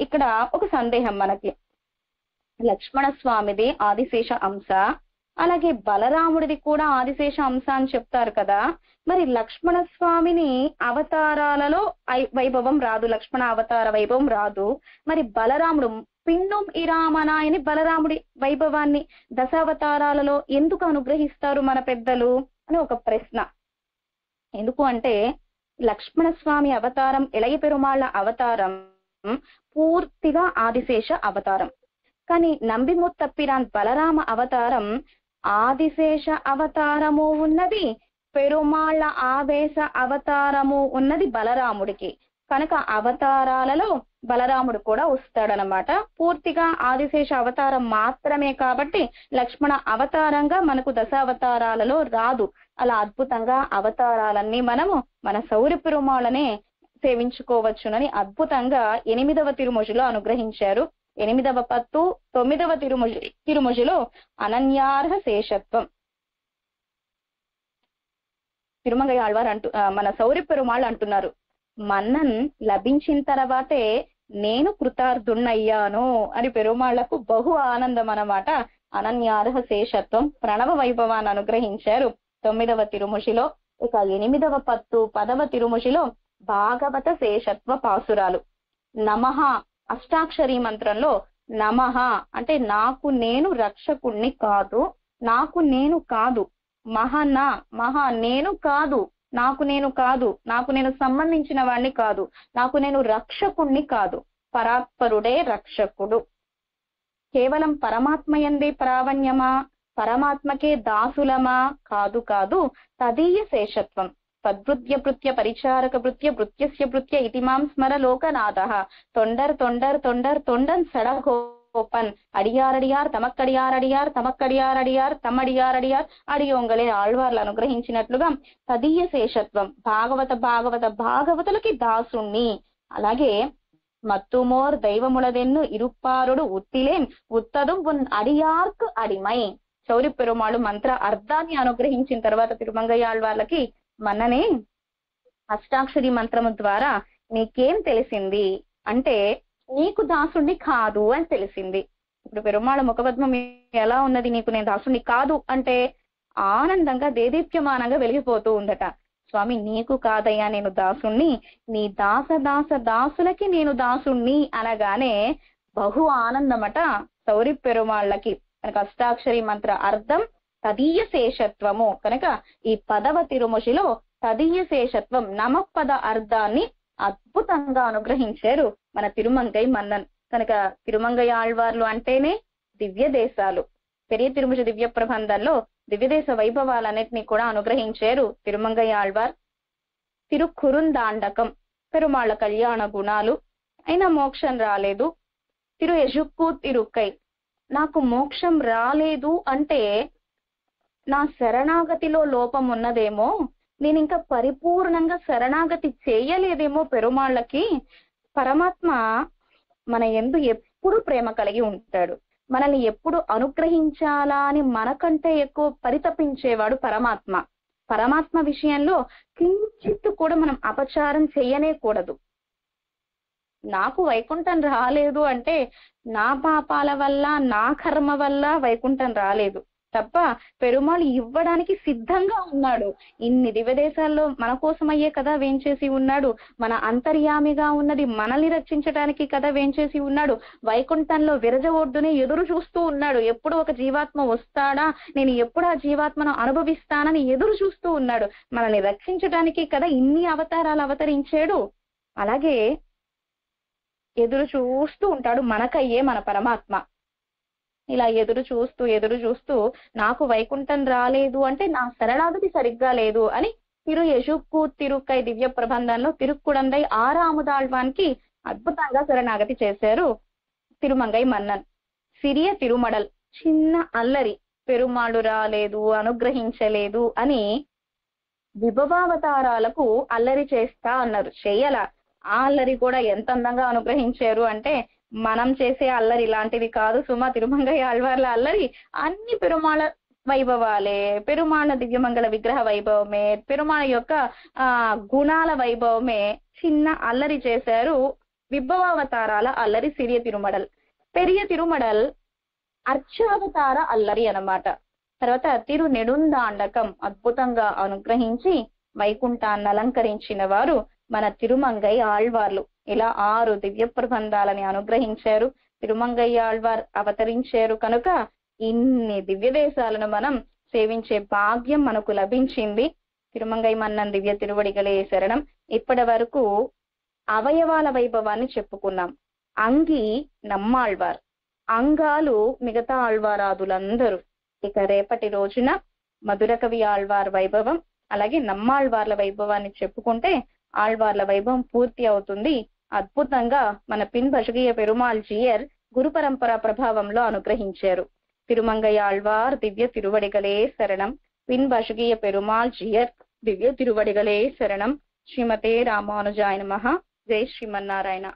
ఇక్కడ ఒక సందేహం మనకి. లక్ష్మణ స్వామిది ఆదిశేష అంశ, అలాగే బలరాముడిది కూడా ఆదిశేష అంశ అని చెప్తారు కదా. మరి లక్ష్మణ స్వామిని అవతారాలలో వైభవం రాదు, లక్ష్మణ అవతార వైభవం రాదు. మరి బలరాముడు పిన్నుం ఇరామనాయని బలరాముడి వైభవాన్ని దశావతారాలలో ఎందుకు అనుగ్రహిస్తారు మన పెద్దలు అని ఒక ప్రశ్న. ఎందుకు అంటే లక్ష్మణ స్వామి అవతారం, ఇళయ పెరుమాళ్ళ అవతారం పూర్తిగా ఆదిశేష అవతారం. కానీ నంబిముత్తప్పిరాన్ బలరామ అవతారం ఆదిశేష అవతారము ఉన్నది, పెరుమాళ్ళ ఆవేశ అవతారము ఉన్నది బలరాముడికి. కనుక అవతారాలలో బలరాముడు కూడా వస్తాడనమాట. పూర్తిగా ఆదిశేష అవతారం మాత్రమే కాబట్టి లక్ష్మణ అవతారంగా మనకు దశావతారాలలో రాదు. అలా అద్భుతంగా అవతారాలన్నీ మనము మన సౌరి పెరుమాళ్ళనే సేవించుకోవచ్చునని అద్భుతంగా 8వ తిరుముజిలో అనుగ్రహించారు. 8వ పత్తు 9వ తిరుముజిలో అనన్యార్హ శేషత్వం. తిరుమంగయ్య ఆళ్వార్ మన సౌరి పెరుమాళ్ళు అంటున్నారు, మన్నన్ లభించిన తర్వాతే నేను కృతార్థుణ్ణయ్యాను అని పెరుమాళ్లకు బహు ఆనందం అన్నమాట. అనన్యార్హ శేషత్వం ప్రణవ వైభవాన్ని అనుగ్రహించారు 9వ తిరుముషిలో. ఇక 8వ పత్తు 10వ తిరుముషిలో భాగవత శేషత్వ పాసురాలు. నమః అష్టాక్షరీ మంత్రంలో నమః అంటే నాకు నేను రక్షకుణ్ణి కాదు, నాకు నేను కాదు, మహా నేను కాదు, నాకు నేను కాదు, నాకు నేను సంబంధించిన వాణ్ణి కాదు, నాకు నేను రక్షకుణ్ణి కాదు, పరాత్పరుడే రక్షకుడు. కేవలం పరమాత్మయందే ప్రావణ్యమా, పరమాత్మకే దాసులమా, కాదు కాదు. తదీయ శేషత్వం తద్వృత్య భృత్య పరిచారక భృత్య భృత్యస్య భృత్య ఇతిమాం స్మర లోకనాథః. తొండర్ తొండర్ తొండర్ తొండన్ సడగోపన్ అడియారడియార్ తమక్కడియారడియార్ తమక్కడియారడియార్ తమడియారడియార్ అడియోంగలే ఆళ్వార్లు అనుగ్రహించినట్లుగా తదీయ శేషత్వం భాగవతులకి దాసుణ్ణి. అలాగే మత్తుమోర్ దైవములదెన్ను ఇరుప్పారుడు ఉత్తిలేన్ ఉత్తదుం ఉన్ అడియార్కు అడిమై. చౌరి పెరుమాళు మంత్ర అర్థాన్ని అనుగ్రహించిన తర్వాత తిరుమంగయ్య ఆళ్వార్లకి మన్ననే అష్టాక్షరి మంత్రము ద్వారా నీకేం తెలిసింది అంటే నీకు దాసుణ్ణి కాదు అని తెలిసింది. ఇప్పుడు పెరుమాళ ముఖపద్మం ఎలా ఉన్నది, నీకు నేను దాసుణ్ణి కాదు అంటే ఆనందంగా దేదీప్యమానంగా వెలిగిపోతూ ఉందట. స్వామి నీకు కాదయ్యా నేను దాసుణ్ణి, నీ దాసులకి నేను దాసుణ్ణి అనగానే బహు ఆనందమట సౌరి పెరుమాళ్ళకి. కనుక అష్టాక్షరి మంత్ర అర్థం తదీయ శేషత్వము. కనుక ఈ 10వ తిరుముషిలో తదీయ శేషత్వం నమపద అర్థాన్ని అద్భుతంగా అనుగ్రహించారు మన తిరుమంగై మన్నన్. కనుక తిరుమంగయ్య ఆళ్వార్లు అంటేనే దివ్య దేశాలు. పెరియ తిరుముషి దివ్య ప్రబంధంలో దివ్యదేశ వైభవాలన్నిటినీ కూడా అనుగ్రహించారు తిరుమంగయ్య ఆళ్వార్. తిరుక్కురుందాండకం పెరుమాళ్ళ కళ్యాణ గుణాలు. అయినా మోక్షం రాలేదు. తిరు ఎజుక్కు తిరుక్కై నాకు మోక్షం రాలేదు అంటే నా శరణాగతిలో లోపం ఉన్నదేమో, నేను ఇంకా పరిపూర్ణంగా శరణాగతి చేయలేదేమో పెరుమాళ్ళకి. పరమాత్మ మన యందు ఎప్పుడు ప్రేమ కలిగి ఉంటాడు, మనల్ని ఎప్పుడు అనుగ్రహించాలా అని మనకంటే ఎక్కువ పరితపించేవాడు పరమాత్మ. పరమాత్మ విషయంలో కించిత్తు కూడా మనం అపచారం చెయ్యనే కూడదు. నాకు వైకుంఠం రాలేదు అంటే నా పాపాల వల్ల నా కర్మ వల్ల వైకుంఠం రాలేదు తప్ప పెరుమాళ్ ఇవ్వడానికి సిద్ధంగా ఉన్నాడు. ఇన్ని దివ్యదేశాల్లో మన కోసమయ్యే కదా వేంచేసి ఉన్నాడు. మన అంతర్యామిగా ఉన్నది మనల్ని రక్షించడానికి కదా వేంచేసి ఉన్నాడు. వైకుంఠంలో విరజ ఒడ్డునే ఎదురు చూస్తూ ఉన్నాడు. ఎప్పుడు ఒక జీవాత్మ వస్తాడా, నేను ఎప్పుడు ఆ జీవాత్మను అనుభవిస్తానని ఎదురు చూస్తూ ఉన్నాడు. మనల్ని రక్షించడానికి కదా ఇన్ని అవతారాలు అవతరించాడు. అలాగే ఎదురు చూస్తూ ఉంటాడు మనకయ్యే మన పరమాత్మ. ఇలా ఎదురు చూస్తూ నాకు వైకుంఠం రాలేదు అంటే నా శరణాగతి సరిగ్గా లేదు అని తిరు యశుక్కు తిరుక్కై దివ్య ప్రబంధంలో తిరుక్కుడందై ఆరాముదాళ్వానికి అద్భుతంగా శరణాగతి చేశారు తిరుమంగై మన్నన్. సిరియ తిరుమడల్ చిన్న అల్లరి, పెరుమాళ్ళు రాలేదు అనుగ్రహించలేదు అని విభవావతారాలకు అల్లరి చేస్తా అన్నారు. చెయ్యాల ఆ అల్లరి కూడా ఎంత అందంగా అనుగ్రహించారు అంటే మనం చేసే అల్లరి ఇలాంటిది కాదు సుమా. తిరుమంగయ్య ఆళ్వార్ల అల్లరి అన్ని పెరుమాళ వైభవాలే, పెరుమాళ దివ్యమంగళ విగ్రహ వైభవమే, పెరుమాళ యొక్క గుణాల వైభవమే. చిన్న అల్లరి చేశారు విభవావతారాల అల్లరి సిరియ తిరుమడల్. పెరియ తిరుమడల్ అర్చావతార అల్లరి అన్నమాట. తర్వాత తిరు నెడుందాండకం అద్భుతంగా అనుగ్రహించి వైకుంఠాన్ని అలంకరించిన వారు మన తిరుమంగై ఆళ్వార్లు. ఇలా 6 దివ్య ప్రబంధాలని అనుగ్రహించారు. తిరుమంగయ్య ఆళ్వార్ అవతరించారు కనుక ఇన్ని దివ్య దేశాలను మనం సేవించే భాగ్యం మనకు లభించింది. తిరుమంగై మన్నన్ దివ్య తిరువడిగలే శరణం. ఇప్పటి వరకు అవయవాల వైభవాన్ని చెప్పుకున్నాం. అంగి నమ్మాళ్వార్, అంగాలు మిగతా ఆళ్వారాదులందరూ. ఇక రేపటి రోజున మధుర కవి ఆళ్వార్ వైభవం అలాగే నమ్మాళ్వార్ల వైభవాన్ని చెప్పుకుంటే ఆళ్వార్ల వైభవం పూర్తి అవుతుంది. అద్భుతంగా మన పిన్ బషగీయ పెరుమాళ్ జీయర్ గురు పరంపర ప్రభావంలో అనుగ్రహించారు. తిరుమంగయ్య ఆళ్వార్ దివ్య తిరువడిగలే శరణం. పిన్ బషగీయ పెరుమాళ్ జీయర్ దివ్య తిరువడిగలే శరణం. శ్రీమతే రామానుజాయ నమః. జై శ్రీమన్నారాయణ.